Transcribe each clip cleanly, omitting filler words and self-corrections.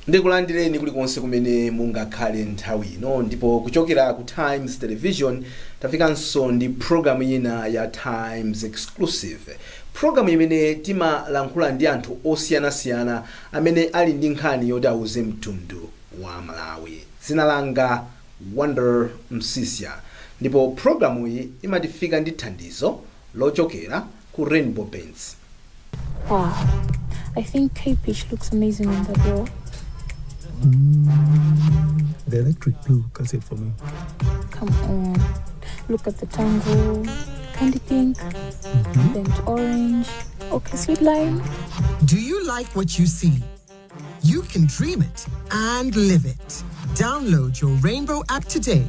Ndikulandireni kulikonse kumene mungakhale nthawi ino, ndipo kuchokera ku Times Television tafikanso ndi programu ina ya Times Exclusive, programu imene timalankhula ndi anthu osiyanasiyana amene ali ndi nkhani yoti auze mtundu wa Malawi. Dzina langa Wonder Msisia, ndipo programu iyi imatifika ndi thandizo lochokera ku Rainbow Paints. Wow, I think K-Pitch looks amazing on the door. The electric blue cuts it for me. Come on, look at the tango, candy pink, then orange, okay, sweet lime. Do you like what you see? You can dream it and live it. Download your Rainbow app today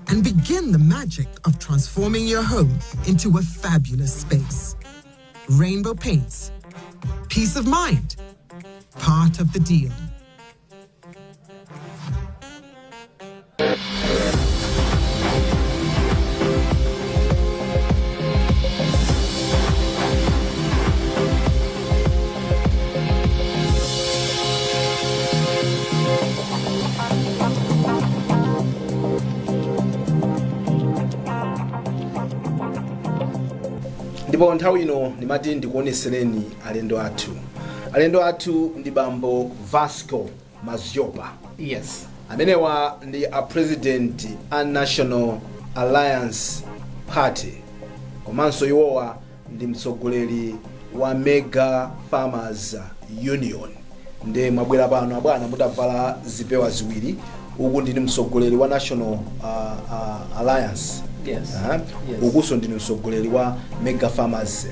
and begin the magic of transforming your home into a fabulous space. Rainbow Paints. Peace of mind. Part of the deal. Ndipo nthawi ino ndimati ndikuonesereni alendo athu ndi bambo Vasco Maziopa. Yes. Amenewa ndi a president a National Alliance Party, komanso iwowa ndi mtsogoleri wa Mega Farmers Union. Nde mwabwera pano abwana mutavala zipewa ziwiri, uku ndi mtsogoleri wa National Alliance. Yes. Yes. Ukuso ndi mtsogoleri wa Mega Farmers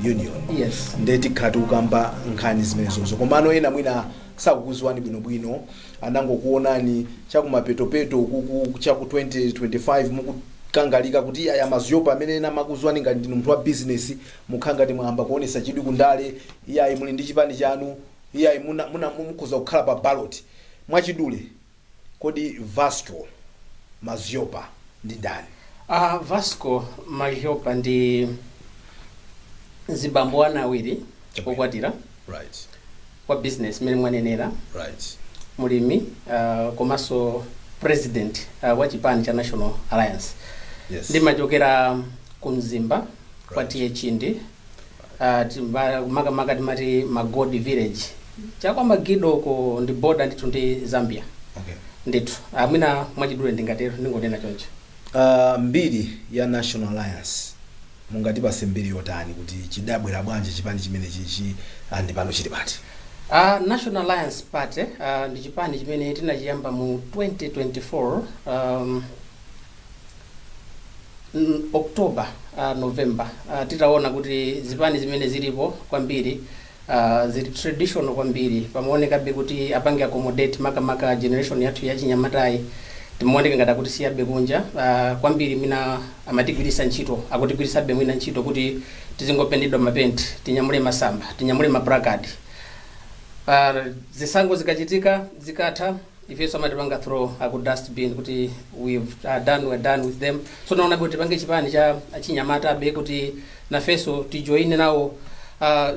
Union. Yes. Ndeti khati ukamba nkhani zimenezozo, komano ena mwina sakukuzwani bwinobwino, anangokuonani chakumapetopeto ukuku chaku 2025 mukukangalika kuti aya Maziopa amene ena makuzwani ngati ndinu munthu wa business, mukhanga ti mwamba kuonesa chidwi kundale, iyayi muli ndi chipani chanu, iyayi mukhoza kukhala pa ballot mwachidule. Kodi Vasco Maziopa ndi ndani? Vasco Maziopa ndi zibambo ana awiri okwatira. Right. Kwa business mene mwanenera. Right. Mulimi komanso president wa chipani cha National Alliance. Yes. Ndimachokera ku Mzimba kwa Chindi. Maka timati Magodi village. Chakwa Magido ko ndi border ndithu ndi Zambia. Okay. Ndithu. Mwina mwachidule ndingatero ndingonena choncho. Mbiri ya National Alliance mungatipase mbiri yotani kuti chidabwera bwanji chipani chimene chichi andi pano chili pati? National Alliance Party ndi chipani chimene tinachiyamba mu 2024 October November. Titaona kuti zipani zimene zilipo kwambiri zili traditional kwambiri, pamaonekabe kuti apange accommodate maka generation yathu ya chinyamatayi. Timuoneka ngati kuti siyabe kunja kwambiri mina amatigwirisa ntchito, akutigwirisabe mwina ntchito kuti tizingopendedwa mapenti, tinyamule masamba, tinyamule mabrakadi. Zisango zikachitika zikatha, ifeso amatipanga throw aku dustbin kuti we're done with them. So naona kuti pange chipani cha chinyamata be kuti nafeso tijoine nawo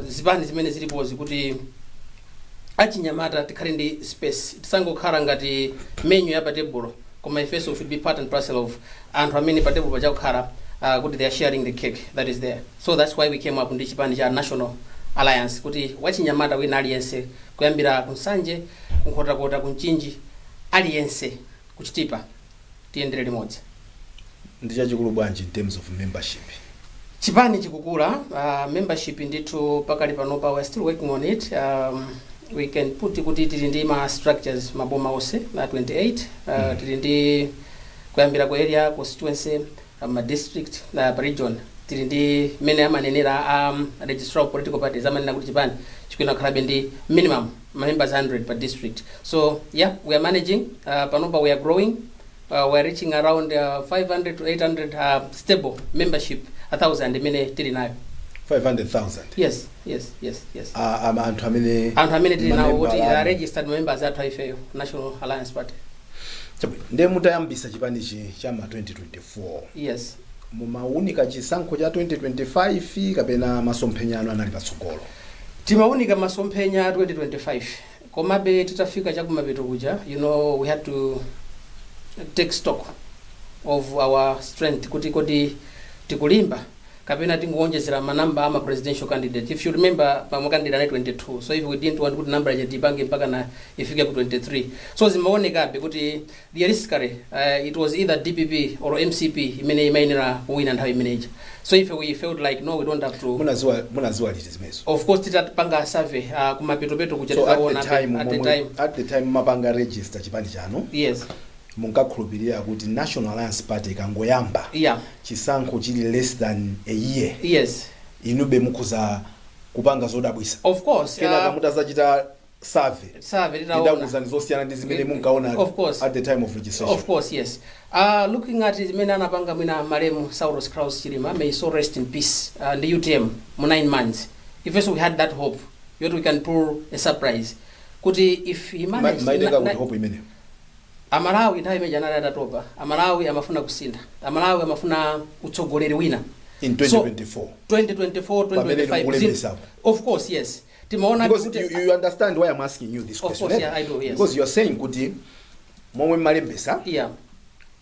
zipani zimene zilipozi kuti achinyamata tikhale ndi space, tisangokhala ngati menu ya pa table, koma ifeso should be part and parcel of anthu amene pa table pachakukhala kuti they are sharing the cake that is there. So that's why we came up ndi chipani cha National Alliance kuti wachinyamata wina aliyense kuyambira kunsanje kunkhotakota kunchinji aliyense kuchitipa tiyendere limodzi. Ndi chachikulu bwanji in terms of membership? Chipani chikukula, membership ndithu pakali panopa we are still working on it. We can put kuti tili ndi ma structures maboma ose na 28 tili ndi kuyambira ku area constituency ma district na region tili ndi mene amanenera registrar of political parties amanena kuti chipani chikwina khalabe ndi minimum members 100 per district. So yeah, we are managing, panopa we are growing, we are reaching around 500 to 800 stable membership, 1,000 mene tili nayo. 500,000? Yes. Anthu amene tili nawo kuti registered members athu ifeyo National Alliance Party. Nde mutayambisa chipanichi cha ma 2024. Yes. Mumaunika chisankho cha 2025 kapena masomphenyano anali patsogolo? Timaunika masomphenya 2025 komabe titafika chakumapeto kuja, you know, we had to take stock of our strength kuti tikulimba kapena tingoonjezera manamba ama presidential candidate. If you remember pamakandidate 22, so if we didn't want kuti number ya tipange mpaka na ifike ku 23, so zimaonekabe kuti realistically it was either DPP or MCP imene imainera win nthawi imeneja. So if we felt like no, we don't have to, munaziwa liti zimezo, of course titapanga survey kumapetopeto kuja so titaona at the time mapanga register chipani chano. Yes, munkakhulupirira kuti National Alliance Party kangoyamba chisankho chili less than a year, yes, inube mukhuza kupanga zodabwisa. Of course, kenaka mutazachita survey titaona zosiyana ndi zimene munkaona at the time of registration. Of course, yes. Looking at zimene anapanga mwina malemu Saulos Kraus Chilima, may so rest in peace, and the UTM for 9 months. If also we had that hope, yet we can pull a surprise. Kuti if he managed hope imene Amalawi nthawi imeja anali atatopa. Amalawi amafuna kusinda. Amalawi amafuna utsogoleri wina. In 2024. 2025. Of course, yes. Because you understand why I'm asking you this question. Of course, yeah, I do, yes. Because you are saying kuti momwe malembesa. Yeah.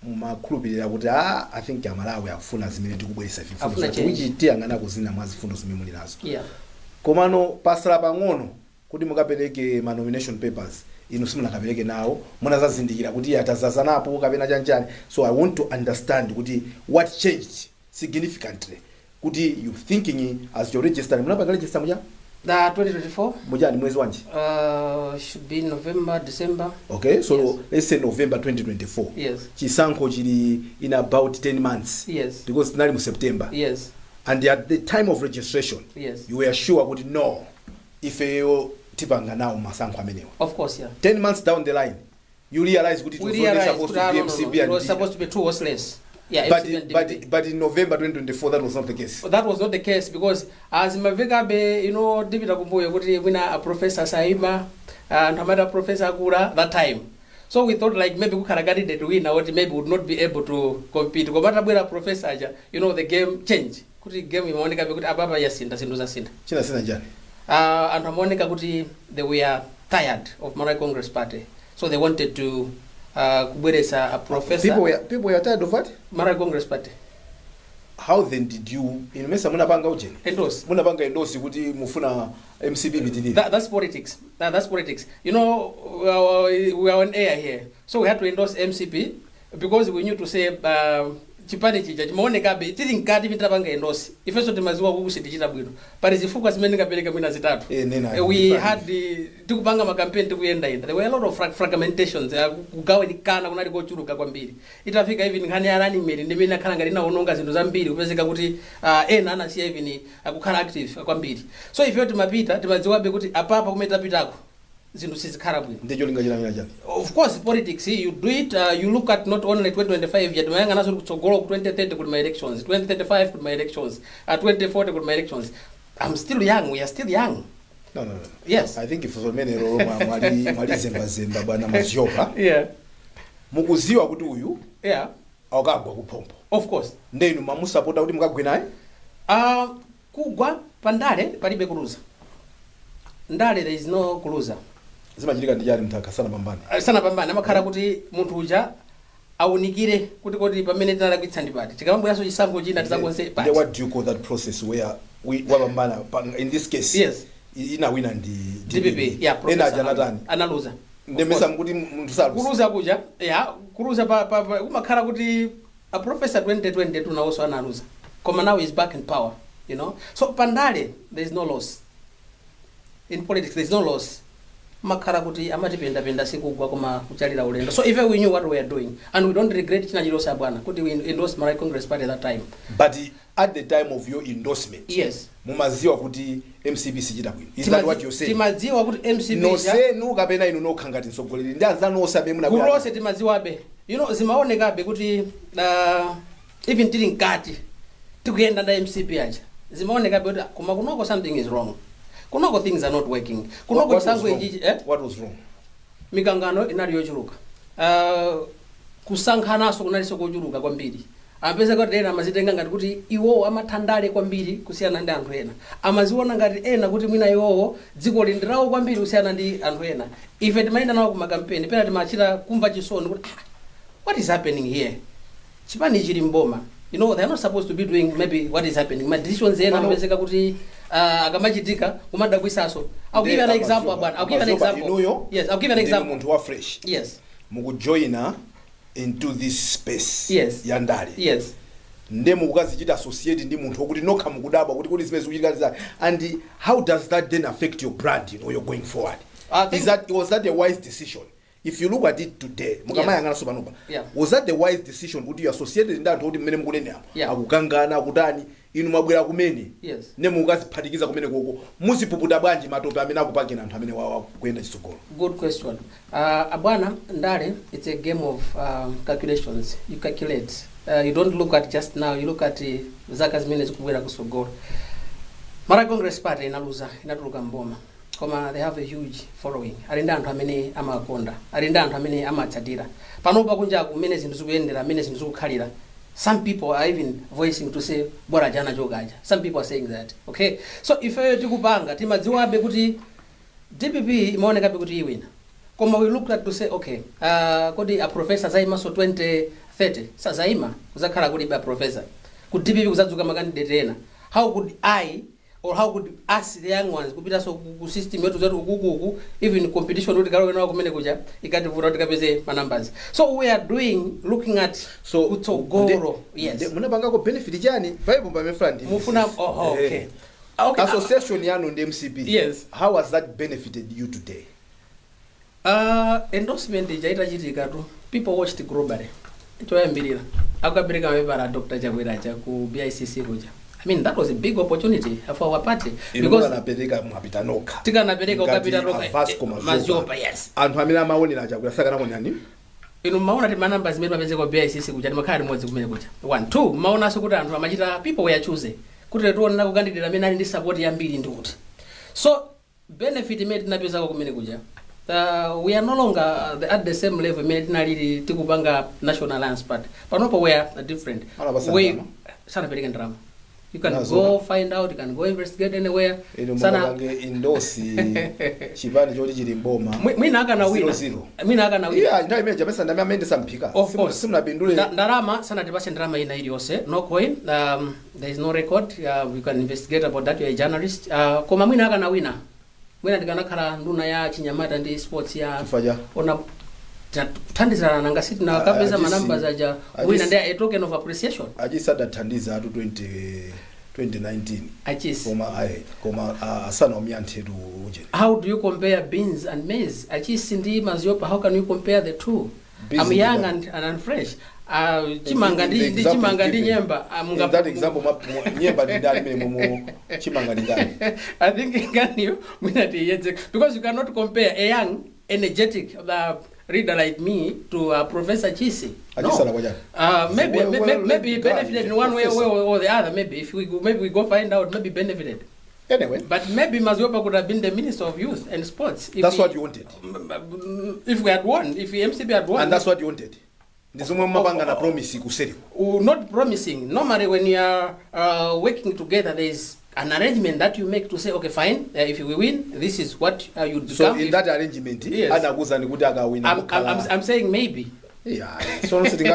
Mumakhulupirira kuti I think Amalawi akufuna zimene tikubweresa afuna ifundo. Which tiyangana kuzina mwazifundo zimene muli nazo. Yeah. Komano pasala pang'ono kuti mukapereke ma nomination papers. Inu simunakapereke nawo munazazindikira kuti atazazanapo kapena chanchani. So I want to understand kuti what changed significantly kuti you thinking as your register munapanga register muja the 2024 mujani mwezi wanji should be November, December. Okay, so yes. Let's say November 2024. Yes. Chisankho chili in about 10 months. Yes. Because tinali mu September. Yes. And at the time of registration, yes, you were sure kuti no, if you tipanga now masankho amenewa. Of course, yeah. 10 months down the line, you realize kuti it was only supposed to be MCP and it was supposed to be 2 or less. Yeah, but in November 2024 that was not the case. That was not the case because as maveka be, you know, David Akumbuyo kuti wina a Professor Saima and another Professor Akura that time. So we thought like maybe kukaragadi the winner or maybe would not be able to compete. Komata bwera professor aja, you know, the game changed. Kuti game imeoneka kuti ababa yasinda sinduza sinda. China sinda njani. And ameoneka kuti they were tired of Malawi Congress Party. So they wanted to kubweresa a professor. People were tired of what? Malawi Congress Party. How then did you inmesa munapanga ujeni? Endorse. Munapanga endorse kuti mufuna MCP bitini. That's politics. That's politics. You know, we are on air here. So we had to endorse MCP because we knew to say chipani chija chimaoneka be tili nkati vitapanga endorse. Ifeso timaziwa kukusi tichita bwino. Pari zifuka zimene kapeleka mwina zitatu. We had tikupanga makampeni tikuyenda enda. There were a lot of fragmentations. Kugawa nikana kunali kochuluka kwambiri. Itafika hivi nkhani ya running mate ndimene akhala ngati naononga zinthu zambiri kupezeka kuti ena anasiya hivi akukhala active kwambiri. So if you timapita timaziwabe kuti apapa kumetapitako zinthu sizikhala bwino. Ndicho linga china njani. Of course politics you do it you look at not only 2025 yet mayanga naso kutsogolo ku 2030 ku my elections, 2035 ku my elections, 2040 ku my elections. I'm still young, we are still young. No. Yes. I think if so many Roma mali zemba bwana maziopa. Yeah. Mukuziwa kuti uyu. Yeah. Akagwa kupompo. Of course. Ndenu mamusapota kuti mukagwe naye? Kugwa pandale palibe kuluza. Ndale there is no kuluza. Zimachitika ndijali mtaka sana pambane. Sana pambane amakhala kuti munthu uja awunikire kuti pamene tinalakwitsa ndipati. Tikamabweraso chisankho china tizakonse pati. What do you call that process where we wapambana in this case? Yes. Ina wina ndi DPP. Yeah, Professor. Analuza. Ndemesa mkuti munthu saluza. Kuluza kuja. Yeah, kuluza umakhala kuti a Professor 2020 tunawonso analuza. Koma now is back in power, you know. So pandale there is no loss. In politics there is no loss. Makhala kuti amatipenda sikugwa koma kuchalira ulendo. So if we knew what we are doing and we don't regret china chilosa bwana kuti we endorsed Malawi Congress Party at that time. But at the time of your endorsement, yes, mumaziwa kuti MCP sichita bwino. Is that what you're saying? Timaziwa kuti MCP no say no kapena inu no khangati msogoleri ndaza no sabe muna kulo se timaziwa be. You know zimaoneka be kuti even tili nkati tikuyenda na MCP aja. Zimaoneka be kuti koma kunoko something is wrong. Kunoko things are not working. Kunoko sangu injiji What was wrong? Mikangano inali yochuluka. Kusankhanaso kunaliso kochuluka kwambiri. amapeza kuti ena amazitenga ngati kuti iwowo amathandale kwambiri kusiyana ndi anthu ena, amaziona ngati ena kuti mwina iwowo dziko lindirawo kwambiri kusiyana ndi anthu ena. Ife timayenda nawo kumakampeni pena timachita kumva chisoni kuti what is happening here, chipani chili mboma, you know, they're not supposed to be doing maybe what is happening. Ma decisions ena amapezeka kuti akamachitika kumadabwisaso. I'll give you an example, but I'll give you an example. Yes, I'll give you an example. Muntu wa fresh. Yes. Mukujoina into this space. Yes. Yandale. Yes. Nde mukazichita associate ndi munthu wokuti nokha mukudabwa kuti zimene zikuchitika, and how does that then affect your brand, you know, you're going forward? Was that a wise decision? If you look at it today, mukamayangana sobanuba. Yeah. Was that the wise decision kuti you associated ndi anthu kuti mmene mukunena Yeah. akukangana akutani inu mwabwera kumene? Yes. Ne mukaziphatikiza kumene koko muzipuputa bwanji matope amene akupakina anthu amene wawa kuyenda chitsogolo? Good question. Abwana Ndale, it's a game of calculations. You calculate. You don't look at just now, you look at zaka zimene zikubwera kusogolo. Mara Congress Party inatuluka mboma. Koma they have a huge following. Alinda anthu amene amakonda. Alinda anthu amene amatsatira. Panopa kunja kumene zinthu zikuyendera, amene zinthu zikukhalira. Some people are even voicing to say bora jana jogaja. Some people are saying that. Okay? So if you tikupanga timadziwabe kuti DPP imaonekabe kuti iwina. Koma we look at to say okay, kodi a professor zaima so 2030 sazaima kuzakhala kuti ba professor. Ku DPP kuzadzuka makandidate ena. How could I or how could us the young ones kupita so ku system yetu zetu ukuku even competition kuti kalo wena kumene kuja ikativuta kuti kapeze ma numbers. So we are doing looking at so kutsogoro. Yes. Munapanga ko benefit chani paipo pamefuna ndi Mufuna okay. Okay. Association yanu ndi MCP. Yes. How has that benefited you today? Endorsement jaita chitika tu. People watched globally. Choyambirira. Akapeleka mapepala Dr. Chagweracha ku BICC kuja. I mean, that was a big opportunity for our party. Because napeleka mwapita noka. Tika napeleka ukapita noka. Mazopa, yes. Anthu amene amaonera Chagwera saka nako nyani? Inu maona ti numbers zimene mapeze kwa BICC kuja ndi makhala limodzi kumene kuja. 1 2 maona so kuti anthu amachita people were choosing. Kuti tuona ku candidate amene ali ndi support yambiri ndi kuti. So benefit imene tinapeza kwa kumene kuja. We are no longer at the same level imene tinalili tikupanga National Alliance Party. Panopo we are different. We sanapeleka ndrama. You can go find out, you can go investigate anywhere. Sana endorse chipani choti chili mboma. Mwina akana wina. Mwina akana wina. Yeah, ndio image pesa ndame amende sampika. Simuna bindule. Ndarama sana tipase ndarama ina iliyose. No coin. There is no record. We can investigate about that. You are a journalist. Koma mwina akana wina. Mwina ndikanakhala nduna ya Chinyamata ndi sports ya Tufaja. Ona tandizana nanga siti na kapeza manamba zaja wina ndi a token of appreciation. Ajisada tandiza atu 2019. Achis. Koma asana omyanthedu uje. How do you compare beans and maize? Achis ndi maziopa, how can you compare the two? Beans I'm young and fresh. Chimanga ndi nyemba. In that example nyemba ndi ndali mene mumu chimanga ndi ndali. I think can you because you cannot compare a young energetic reader like me to Professor Chisi. No. Maybe benefited in one way or the other. Maybe if we go find out, maybe benefited. Anyway, but maybe Maziopa could have been the Minister of Youth and Sports. That's what you wanted. If we had won, if the MCP had won, and that's what you wanted. Not promising. Normally, when you are working together, there is an arrangement that you make to say, okay, fine, if we win, this is what you become. So in that arrangement, yes. I'm saying maybe. Yeah. So maybe.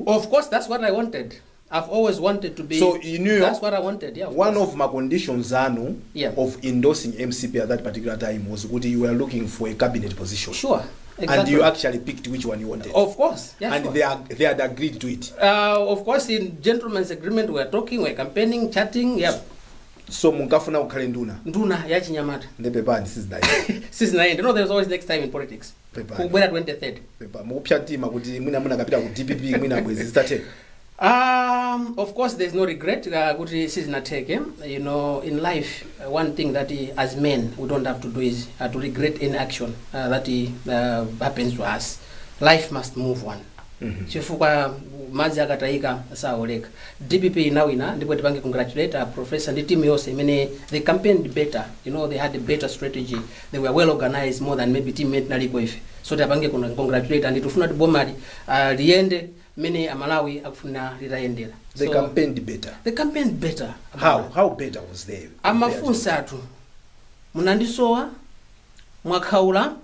Of course, that's what I wanted. I've always wanted to be. So you knew that's what I wanted. Yeah. One of my conditions, of endorsing MCP at that particular time was that you were looking for a cabinet position. Sure. Exactly. And you actually picked which one you wanted. Of course. Yeah, and sure. They had agreed to it. Of course, in gentleman's agreement, we are talking, we are campaigning, chatting. Yeah. So munkafuna ukhale nduna ya Chinyamata. Ndepepani since you know there's always next time in politics. Kubwera 23rd. Pepa mukupya mtima kuti mwina kapita ku DPP mwina bwezi zitate. Of course, there's no regret. You know, in life, one thing that as men we don't have to do is to regret any action that happens to us. Life must move on. chifukwa madzi akatayika saoleka. DPP inawina ndipo tipange congratulate professor ndi team yonse imene they campaigned better, you know, they had a better strategy, they were well organized more than maybe team mate naliko ife, so tipange congratulate and tufuna tibomali liende mene amalawi akufuna litayendera. They campaigned better. They campaigned better. How better was they? Amafunsa atu munandisowa mwakhaula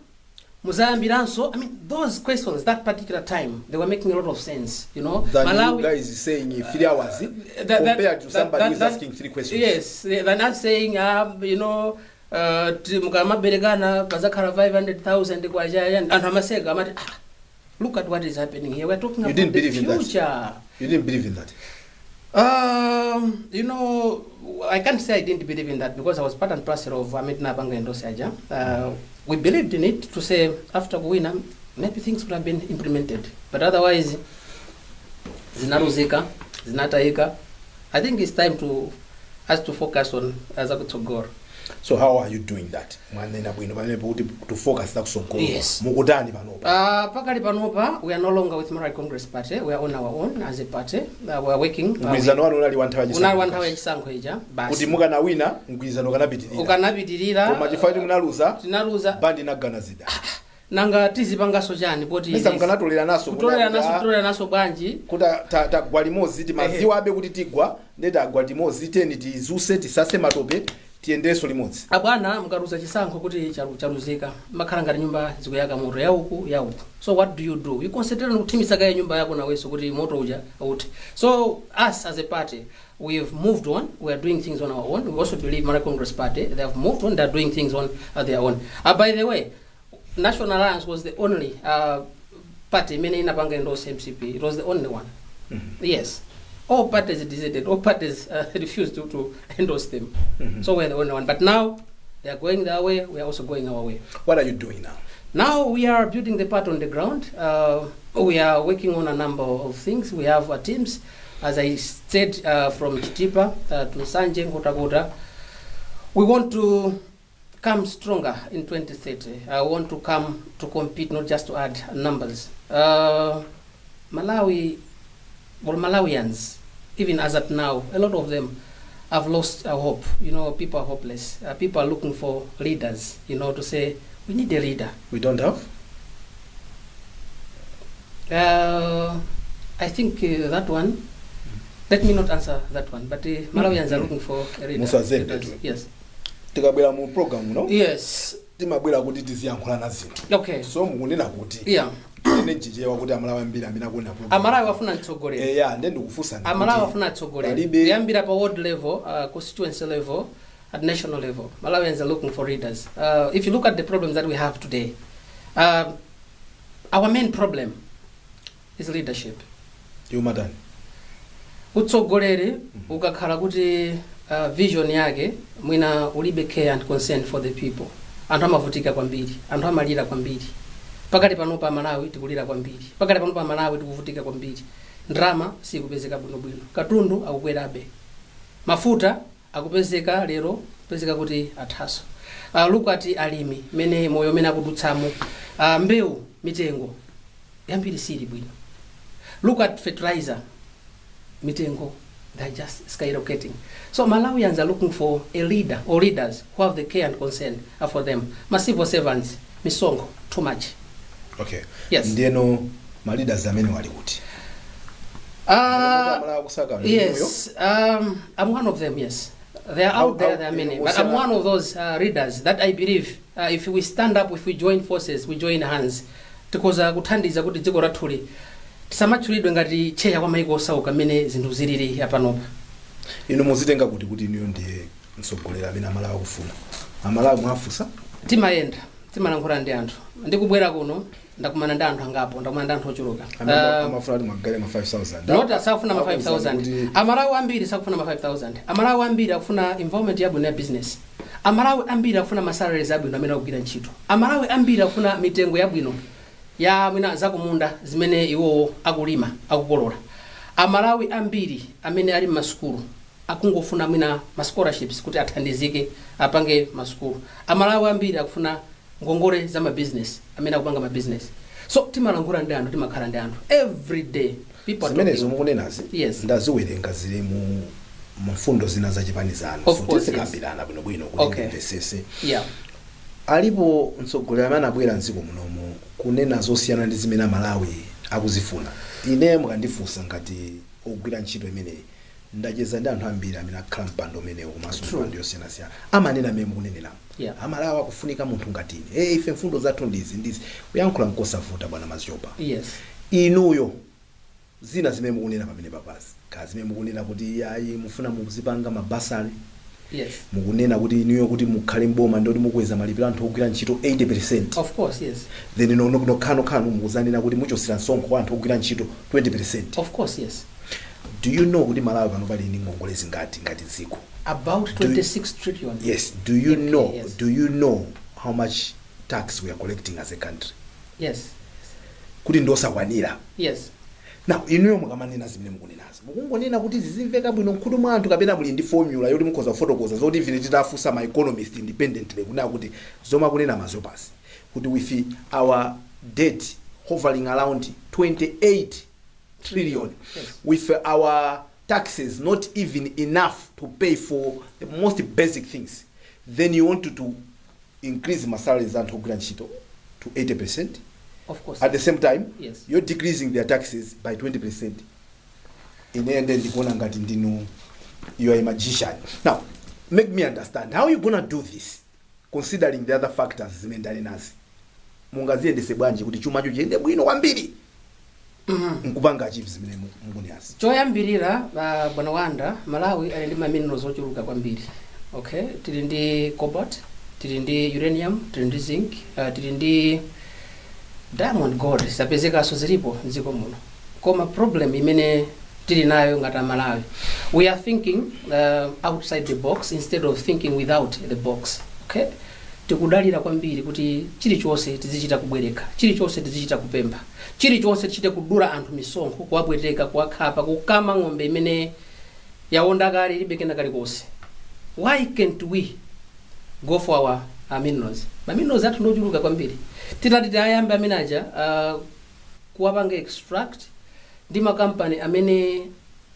muzayambiranso. I mean, those questions that particular time they were making a lot of sense, you know. Than Malawi, you guys is saying 3 hours compared to somebody who is asking 3 questions. Yes, they're not saying you know, mukamaberekana pazakhala 500,000 kwa jaya anthu amaseka amati look at what is happening here, we're talking about the future. You didn't believe in that? You know, I can't say I didn't believe in that because I was part and parcel of Amit Nabanga and Dosiaja. We believed in it to say after Guina, maybe things would have been implemented. But otherwise, Zinaruzika, Zinataika, I think it's time to us to focus on Azakutogor. So how are you doing that? To focus that so called. Yes. Mukutani panopa. Pakali panopa, we are no longer with Malawi Congress Party. We are on our own as a party. We are working. Mkwizano wanu unali wantawa jisango. Unali wantawa jisango hija. Kuti muka na wina, mkwizano kanapitirira. Ukanapitirira. Koma chifukwa munaluza. Tinaluza. Bandi nagana zida. Nanga tizipangaso chani poti Mesa mkanatolera naso. Kutolera naso bwanji. Kuta tagwa limozi ti maziwa abe kuti tigwa, ndeta agwa limozi teni tizuse tisase matope. Tiendeso limodzi. Abwana mkaruza chisankho kuti charuzika makhala ngati nyumba zikuyaka moto yauku. So what do? You concentrate on kuthimisa kaya nyumba yako nawenso kuti moto uja uti. So us as a party, we've moved on. We are doing things on our own. We also believe Malawi Congress Party, they have moved on. They are doing things on their own. By the way, National Alliance was the only party many inapanga endorse MCP. It was the only one. Yes. All parties decided, all parties refused to endorse them. So we're the only one. But now, they are going their way, we are also going our way. What are you doing now? Now we are building the part on the ground. We are working on a number of things. We have teams, as I said, from Chitipa to Sanje, Kota. We want to come stronger in 2030. I want to come to compete, not just to add numbers. Malawians, even as at now, a lot of them have lost hope. You know, people are hopeless. People are looking for leaders, you know, to say, we need a leader. We don't have? I think that one, let me not answer that one, but Malawians are looking for a leader. Musa Zed. Yes. Tikabwera mu program, no? Yes. Timabwera kuti tiziyankhula na zinthu. Okay. So mukunena kuti. Yeah. Nchichewa kuti Amalawi mbira amina kuna program. Amalawi wafuna ntsogoleri. Yeah, ndi kufusa ndi. Amalawi wafuna ntsogoleri. Kuyambira pa ward level, constituency level, at national level. Malawians are looking for leaders. If you look at the problems that we have today, our main problem is leadership. You madam. Utsogoleri ukakhala kuti vision yake mwina ulibe care and concern for the people. Anthu amavutika kwambiri, anthu amalira kwambiri. Pakati panopa Malawi tikulira kwambiri. Pakati panopa Malawi tikuvutika kwambiri. Ndrama sikupezeka bwinobwino. Katundu akukwerabe. Mafuta akupezeka lero, kupezeka kuti athaso. Look at alimi mene moyo mene akudutsamo. Mbewu mitengo yambiri sili bwino. Look at fertilizer mitengo, they're just skyrocketing. So Malawians are looking for a leader or leaders who have the care and concern for them. Civil servants, misongo, too much. Okay. Yes. Ndieno ma leaders amene wali kuti. Yes. I'm one of them, yes. They are out there, there are many. But I'm one of those leaders that I believe if we stand up, if we join forces, we join hands, because kuthandiza kuti dziko lathuli tisamachulidwe ngati cheya kwa maiko osauka amene zinthu zilili apanopa. Inu muzitenga kuti niyo ndiye mtsogolera amene Amalawi akufuna. Amalawi mwafusa? Timayenda, timalankhula ndi anthu. Ndikubwera kuno ndakumana ndi anthu angapo, ndakumana ndi anthu ochuluka. Amafuna mwagale ma 5,000. Not asafuna ma 5,000. Amalawi ambiri sakufuna ma 5,000. Amalawi ambiri akufuna involvement yabwino ya business. Amalawi ambiri akufuna ma salaries abwino amene akugwira ntchito. Amalawi ambiri akufuna mitengo yabwino ya mwina zakumunda zimene iwo akulima akukolola. Amalawi ambiri amene ali m'masukulu akungofuna mwina ma scholarships kuti athandizike apange masukulu. Amalawi ambiri akufuna ngongole za ma business amene akupanga ma business. so timalangula ndi anthu timakhala ndi anthu every day people are zimenezo talking. mukunenazi Yes. ndaziwerenga zili mu mfundo zina zachipanizano Of so course, tisikambirana bwinobwino Okay. kuti mvesese Yeah. alipo mtsogoleri amene anabwera mdziko munomu kunena zosiyana ndi zimene Amalawi akuzifuna. Ine mukandifunsa ngati ogwira ntchito imeneyi ndacheza ndi anthu ambiri amene akhala mpando umenewu komanso True. mpando yosiyanasiyana amanena amene mukuneneramu. Yeah. Amalawi akufunika munthu ngatine ife mfundo zathu ndizi kuyankhula nkosavuta bwana Maziopa. Yes. Inuyo zina zimene mukunena pamene papazi kazi zimene mukunena kuti ayi mufuna muzipanga mabasari Yes. mukunena kuti inuyo kuti mukhale mboma ndoti mukweza malipiro anthu ogwira ntchito 80%. Of course, yes. Then nokhano mukuzanena kuti muchosera msonkho kwa anthu ogwira ntchito 20%. Of course, yes. Do you know kuti Malawi pano pali ndi ngongolezi ngati dziko? About 26 trillion. Yes. Do you know? Yes. Do you know how much tax we are collecting as a country? Yes. Kuti ndosakwanira. Yes. Now inuyo mukamanena zimene mukunenazo mukungonena kuti zizimveka bwino mkhutu mwa anthu kapena muli ndi formula yoti mukhoza kufotokoza zoti even titafunsa ma economist independently kunena kuti zomwe akunena Maziopasi kuti with our debt hovering around 28 trillion, Yes. with our taxes not even enough to pay for the most basic things, then you want to increase my salaries and ogwira ntchito to 80%. Of course. At the same time, Yes. you're decreasing their taxes by 20%. In the end, ndikuona ngati ndinu, you are a magician. Now, make me understand how you gonna do this, considering the other factors zimendani nazi. Mungaziendese bwanji kuti chumacho chiyende bwino kwambiri. Nkupanga achieve zimene mukuniazi. Choyambirira bwana Wanda, Malawi ali ndi maminerals ochuluka kwambiri. Okay, tili ndi cobalt, tili ndi uranium, tili ndi zinc, tili ndi diamond gold, zapezekaso zilipo mdziko muno. Koma problem imene tili nayo ngati Malawi, we are thinking outside the box instead of thinking without the box. Okay, tikudalira kwambiri kuti chilichonse tizichita kubwereka, chilichonse tizichita kupempha, chilichonse tichite kudula anthu misonkho, kuwabwereka, kuwakhapa, kukama ng'ombe imene yaonda kale ilibe kena kalikonse. Why can't we go for our minerals? Minerals athu ndochuluka kwambiri. Titati tayambe amene aja kuwapanga extract ndi makampani amene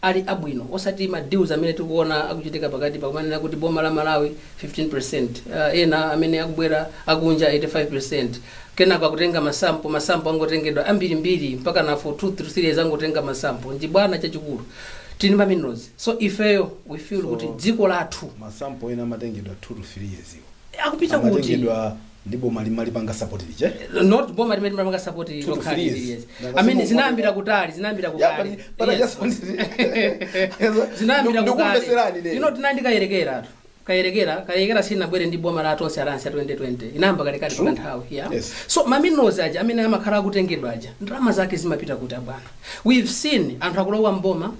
ali abwino osati ma deals amene tikuona akuchitika pakati pakumanena kuti boma la Malawi 15%, ena amene akubwera akunja 85%, kenako akutenga masampo angotengedwa ambirimbiri mpaka na for 2-3 years angotenga masampo njibwana chachikulu tini ma minerals. So ifeyo we feel kuti dziko lathu Masampo ena matengedwa 2 to 3 years iwo. akupita kuti Matengedwa ndipo mali panga support liche. not boma limene limapanga support locally. Yes. I mean zinambira kutali. Zinambira kutali. You know tinandikayerekera kayerekera sina bwere ndi boma la tonse aransi ya 2020 inamba kalekale kwa nthawi. Yeah. Yes. So maminerals aja amene amakhala kutengedwa aja ndalama zake zimapita kuti bwana. We've seen anthu akulowa mboma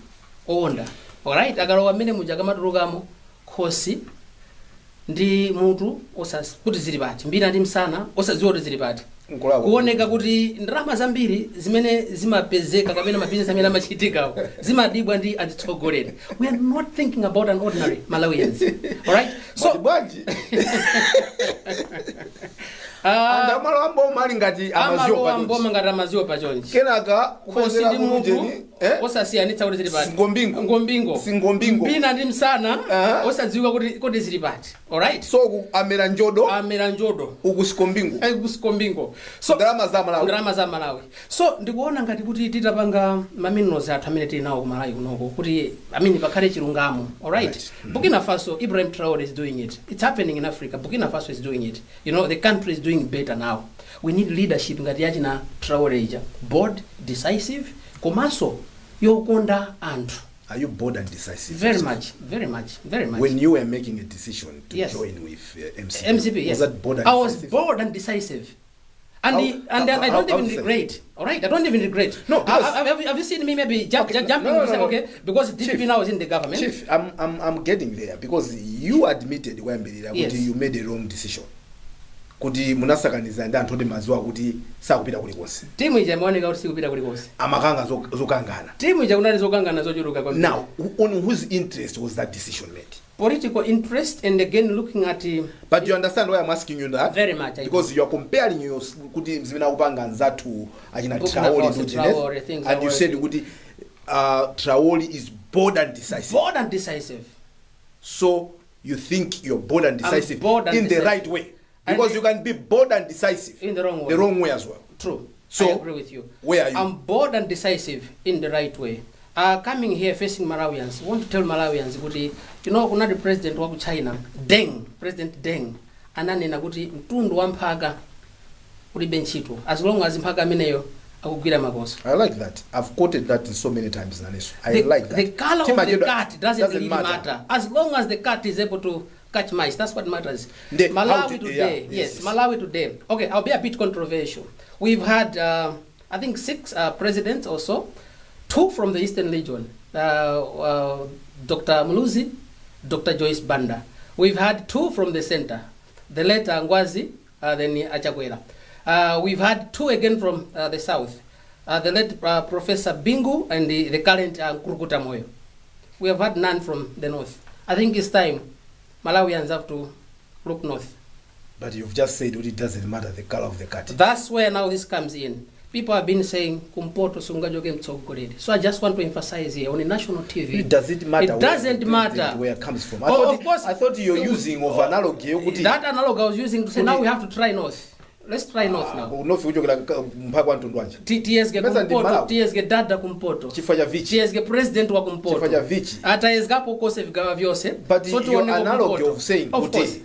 owonda. Alright, akalowa amene muja kamatulukamo khosi ndi mutu kuti zili pati mbira ndi msana osadziwa kuti zili pati kuoneka kuti ndalama zambiri zimene zimapezeka kapena mabizinesi amene amachitika zimadibwa ndi atsogoleri. We are not thinking about an ordinary Malawians. Alright, so bwanji andamalo amboma ali ngati Amaziopa amboma ngati Amaziopa chonchi kenaka khosi ndi mutu osasiyanitsa kuti zili pati singombingo mbina ndi msana osadziwa kuti zili pati. Alright, so amera njodo uku sikombingo so ndalama za Malawi. So ndikuona ngati kuti titapanga maminerals athu amene tili nawo ku Malawi kunoko kuti amene pakhale chilungamo. Alright, Burkina Faso, Ibrahim Traore is doing it. It's happening in Africa. Burkina Faso is doing it. You know, the country is doing better now. We need leadership ngati yachina Traore ija, bold, decisive, komanso yokonda anthu. Are you bold and decisive? Very much. When you were making a decision to Yes. join with MCP, yes. was that bold and I was decisive? bold and decisive. And I don't how even say? regret. Alright, I don't even regret. No, because- have you seen me maybe jumping no, to say, no. okay, because DPP Chief, now is in the government. Chief, I'm getting there because you admitted when Yes. you made a wrong decision. kuti munasakaniza ndi anthu oti maziwa kuti sakupita kulikonse timu ija imaoneka kuti sikupita kulikonse amakanga zokangana timu ija kunali zokangana zochuluka kwambiri. now on whose interest was that decision made? Political interest, and again looking at But you understand why I'm asking you that? Very much, I because do. you are comparing your kuti zimene akupanga nzathu achina Burkina Traore Faso, ndi Traore, Jeunesse, things and you are said working. kuti Traore is bold and decisive. bold and decisive. So you think you're bold and decisive bold and in the decisive. right way, because And you can be bold and decisive In the wrong way. the wrong way as well. True. So, I agree with you. where are you? I'm bold and decisive in the right way. Coming here facing Malawians, I want to tell Malawians, kuti, you know, kuna the president wa China, Deng, President Deng, ananena kuti mtundu wa mpaka ulibe ntchito. As long as mpaka ameneyo akugwira makoso. I like that. I've quoted that so many times, Naneso. I The, like that. the color Tim of the Ajedo cat doesn't really matter. As long as the cat is able to catch mice, that's what matters. How Malawi to- today, yeah, yes, yes. Malawi today. Okay, I'll be a bit controversial. We've had, I think, 6 presidents or so, 2 from the Eastern Legion, Dr. Muluzi, Dr. Joyce Banda. We've had 2 from the center, the late Ngwazi, then Achakwera. We've had 2 again from the south, the late Professor Bingu and the current Nkurukuta Moyo. We have had none from the north. I think it's time Malawians have to look north. But you've just said it doesn't matter the color of the cat. That's where now this comes in. People have been saying kumpoto sungajoge mtsogolere. So I just want to emphasize here on a national TV. Does it matter? It doesn't where the matter. president where it comes from? Of course. I thought you're using of analogy. That analog I was using to say now we have to try north. Let's try north now. Unofi kuchokera mpaka wantu ndwanje. TSG Meza ndi kumpoto, Malawi. TSG dada kumpoto. Chifukwa cha vichi. TSG president wa kumpoto. Chifukwa cha vichi. Atayezgapo kose vigawa vyose. But So your tuone analogy kumpoto. of saying Of course.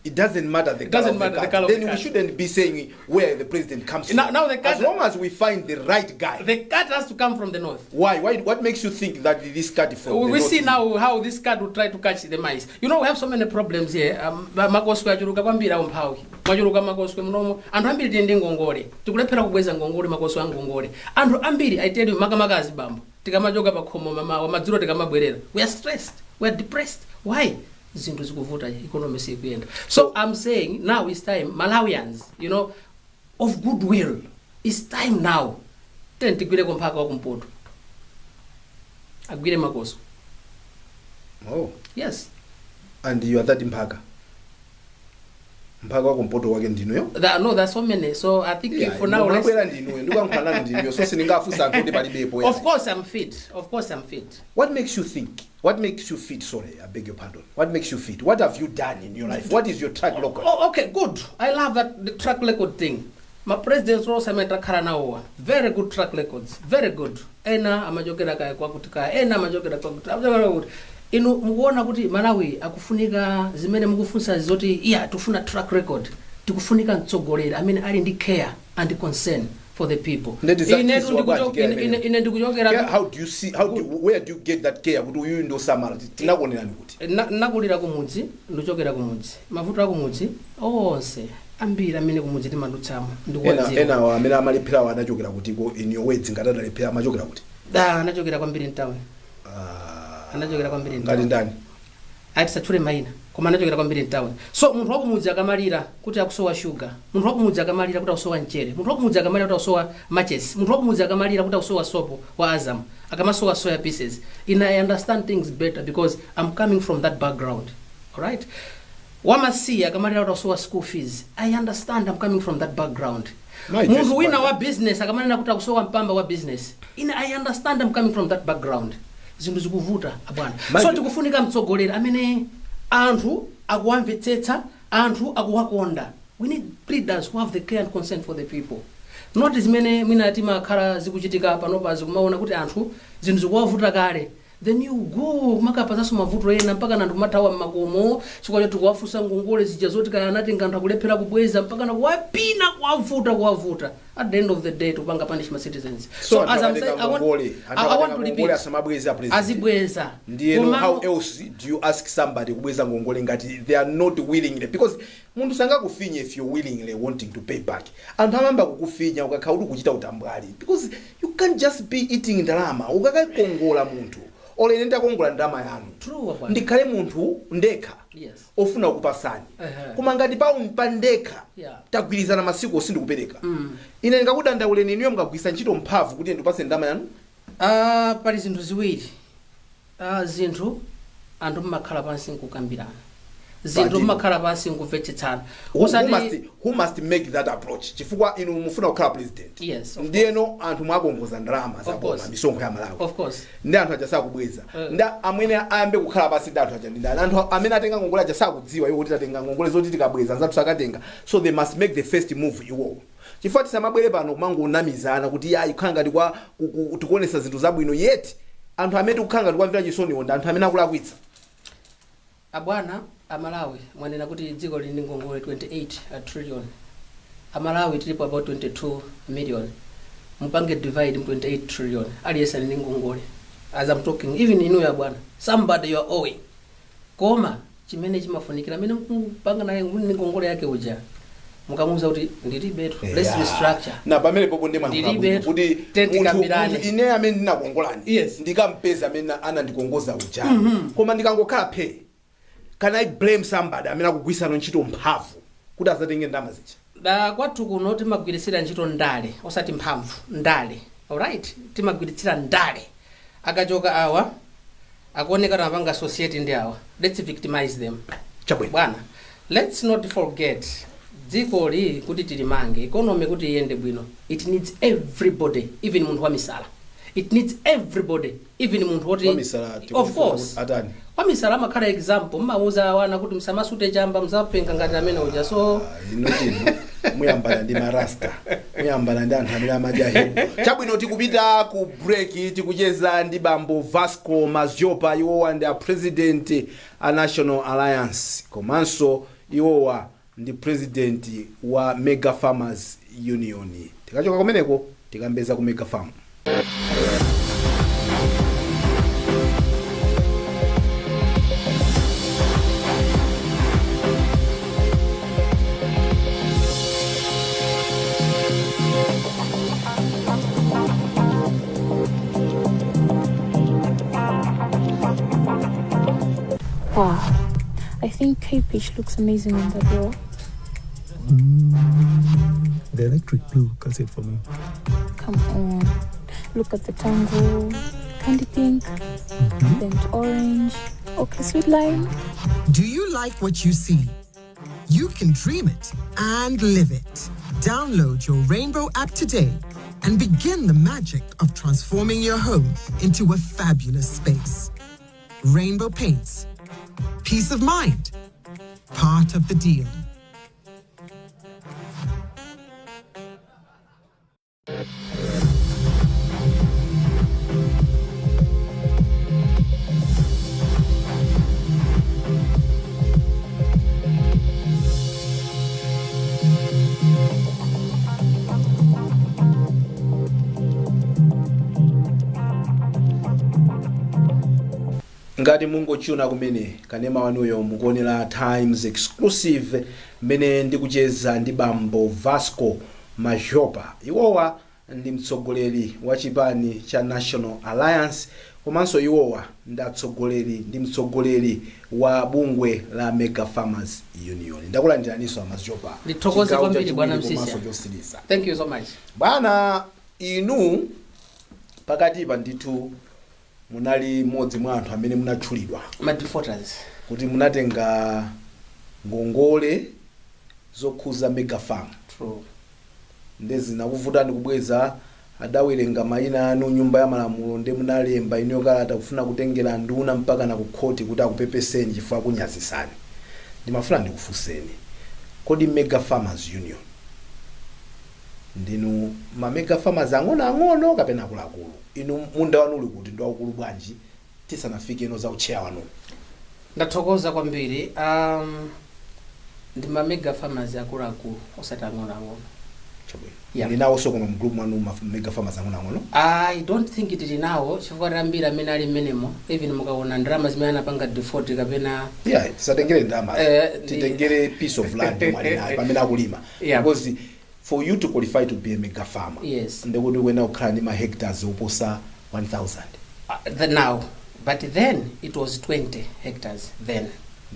it doesn't matter the It color doesn't of the matter the cat. color of Then the we cat. shouldn't be saying where the president comes from. Now the cat- as long as we find the right guy. The cat has to come from the north. Why? What makes you think that this cat is from the We north? see now how this cat will try to catch the mice. You know, we have so many problems here. Makoswe achuruka kwambira umphawi. Machuruka makoswe mnomo. Anthu ambiri tiyende ngongole. Tikulephera kubweza ngongole makoswe angongole. Anthu ambiri, I tell you, makamaka azibambo. Tikamajoka pakhomo mama madzulo tikamabwerera. We are stressed. We are depressed. Why? Zinthu zikuvuta economy sikuyenda. So I'm saying now it's time Malawians, you know, of goodwill. It's time now. Then tigwire mpaka wa kumpoto. Agwire makoso. Oh. Yes. And you are that mpaka. Mpaka wako mpoto wake ndinuyo? No, there's so many. So I think for now, Unakwera ndinuyo. Ndikuyankhulana ndinuyo. So siningafusa anthu kuti palibepo. of course I'm fit. Of course I'm fit. What makes you think? What makes you fit? Sorry, I beg your pardon. What makes you fit? What have you done in your life? What is your track record? Oh, okay, good. I love that the track record thing. My president Rosa Metakara now. Very good track records. Very good. Ena amajokera kaya kwa kutika. Ena amajokera kwa kutika. Inu muona kuti Malawi akufunika zimene mukufunsa zoti tufuna track record. Tikufunika mtsogolera. I mean ali ndi care and concern for the people. How do you see? Where do you get that care? Kuti uyu ndo samara. Tinakuonerani kuti. Nakulira kumudzi, ndochokera kumudzi. Mavuto akumudzi onse ambiri amene kumudzi timadutsamo ndikuwadziwa. Ena amene amalipira anachokera kuti in your words ngati adalipira amachokera kuti. Anachokera kwambiri mtauni. Anachokera kwambiri mtauni. Ngati ndani? Atisachule maina. Koma anachokera kwambiri mtauni. So munthu wakumudzi akamalira kuti akusowa sugar. Munthu wakumudzi akamalira kuti akusowa mchere. Munthu wakumudzi akamalira kuti akusowa matches. Munthu wakumudzi akamalira kuti akusowa sopo wa Azam. Akamasowa soya pieces. I understand things better because I'm coming from that background. All right? Wamasi akamalira kuti akusowa school fees. I understand I'm coming from that background. Munthu wina wa business akamalira kuti akusowa mpamba wa business. I understand I'm coming from that background. Zinthu zikuvuta abwana. So tikufunika mtsogolera amene anthu akuwamvetsetsa, anthu akuwakonda. We need leaders who have the care and concern for the people. Not zimene mwina timakhala zikuchitika panopa zikumaona kuti anthu zinthu zikuwavuta kale. Then you go makapazaso mavuto ena mpaka nandu matawa makomo chikwacho tikuwafusa ngongole zija zoti kana anati nganthu akulephera kubweza mpaka na kuwapina kuwavuta. At the end of the day tupanga punishment citizens. So as I'm saying, I want to repeat. Azibweza. How else do you ask somebody kubweza ngongole ngati they are not willingly, because mundu sanga kufinya if you're willingly wanting to pay back. Anthu amamba kukufinya ukakhala kuti kuchita utambwali, because you can't just be eating ndalama ukakakongola munthu. Ole nenda kongola ndama yanu. True. Ndikhale munthu ndekha. Yes. ofuna kukupasani Ehe. koma ngati pandekha Yeah. tagwirizana masiku osindikupereka ine ndingakudandauleni inuyo mukagwisa ntchito mphamvu kuti ndipase ndalama yanu. Pali zinthu ziwiri. Zinthu anthu mmakhala pansi nkukambirana. Zinthu Pati- mmakhala pansi nkupfetsetsana. Who must make that approach chifukwa inu mufuna kukhala president. Yes, of ndiyeno anthu mwakongoza ndalama za course. misonkho ya Malawi. Of course. ndi anthu aja sakubweza nda amene ayambe kukhala pasi ndi anthu aja ndi ndani anthu amene atenga ngongole aja sakudziwa iwo kuti tatenga ngongole zoti tikabweza nzathu sakatenga so they must make the first move iwo chifukwa tisamabwere pano kumangonamizana kuti ya ikhala ngati kwa tikuonesa zinthu zabwino yet anthu amene tikukhala ngati kwamvira chisoniwo ndi anthu amene akulakwitsa. Abwana Amalawi mwanena kuti dziko lili ndi ngongole 28 trillion. Amalawi tilipo about 22 million. Mupange divide 28 trillion. Aliyense ali ndi ngongole. As I'm talking, even inuyo abwana, somebody you are owing. Koma chimene chimafunikira amene mupanga naye ndi ngongole yake uja. Mukamuza kuti ndilibe let's restructure. Na pamene popo ndi Ndilibe mwana kuti tentikambirane. ine amene ndinakongolani Yes. ndikampeza amene anandikongoza uja koma ndikangokhala phe can I blame somebody amene akugwisana ntchito mphamvu kuti azatenge ndalama zija. Kwathu kuno timagwiritsira ntchito ndale osati mphamvu ndale. Alright, timagwiritsira ndale. Akachoka awa akuoneka napanga society ndi awa. Let's victimize them. Chabwino. Bwana, let's not forget dziko li kuti tilimange economy kuti iyende bwino. It needs everybody, even munthu wamisala. It needs everybody, even munthu woti of course. Atani. Wamisala amakhala example mmauza wana kuti msamasute chamba mzapenga ngati amene uja so Inotino muyambana ndi marasta muyambana ndi anthu amene amajahi. Chabwino tikupita ku break tikucheza ndi bambo Vasco Maziopa iwowa ndi a president a National Alliance komanso iwowa ndi president wa Mega Farmers Union. Tikachoka kumeneko tikambeza ku Mega Farm. Wow. I think K-Pitch looks amazing on that wall. The electric blue does it for me. Come on. Look at the tango. Candy pink. Burnt orange. Okay, sweet lime. Do you like what you see? You can dream it and live it. Download your Rainbow app today and begin the magic of transforming your home into a fabulous space. Rainbow Paints. Peace of mind. Part of the deal. ngati mungochuna kumene kanema wanuyo mukuonera Times Exclusive mene ndikucheza ndi bambo Vasco Maziopa. Iwowa ndi mtsogoleri wa chipani cha National Alliance komanso iwowa ndi atsogoleri ndi mtsogoleri wa bungwe la Mega Farmers Union. Ndakulandiraninso Maziopa. Ndithokoze kwambiri bwana Msisia. Thank you so much. Bwana inu pakati pa ndithu munali modzi mwa anthu amene munatchulidwa Madifoters. kuti munatenga ngongole zokhuza Mega Farm. True. Ndezi nakuvutani kubweza adawerenga mayina anu nyumba ya malamulo ndi munalemba ino kalata kufuna kutengera nduna mpaka na kukhoti kuti akupepeseni chifukwa kunyazisani. Ndimafuna ndikufunseni. Kodi Mega Farmers Union ndinu ma Mega Farmers ang'ono kapena akuluakulu? Inu munda wanu uli kuti ndi waukulu bwanji tisanafike ino za ucheya wanu? Ndathokoza kwambiri. Ndi ma Mega Farmers akuluakulu osati ang'ono. Chabwino. Yeah. Ndinawo soko mu group mwanu ma Mega Farmers ang'ono? I don't think it is now. Chifukwa rambira amene ali menemo even mukaona ndrama zimene anapanga default kapena Yeah, tisatengere ndama. Titengere piece of land mwali nayo pamene akulima. Yeah. Because for you to qualify to be a mega farmer, yes. ndikuti wena ukhala ndi ma hectares oposa 1000. Now, but then it was 20 hectares then.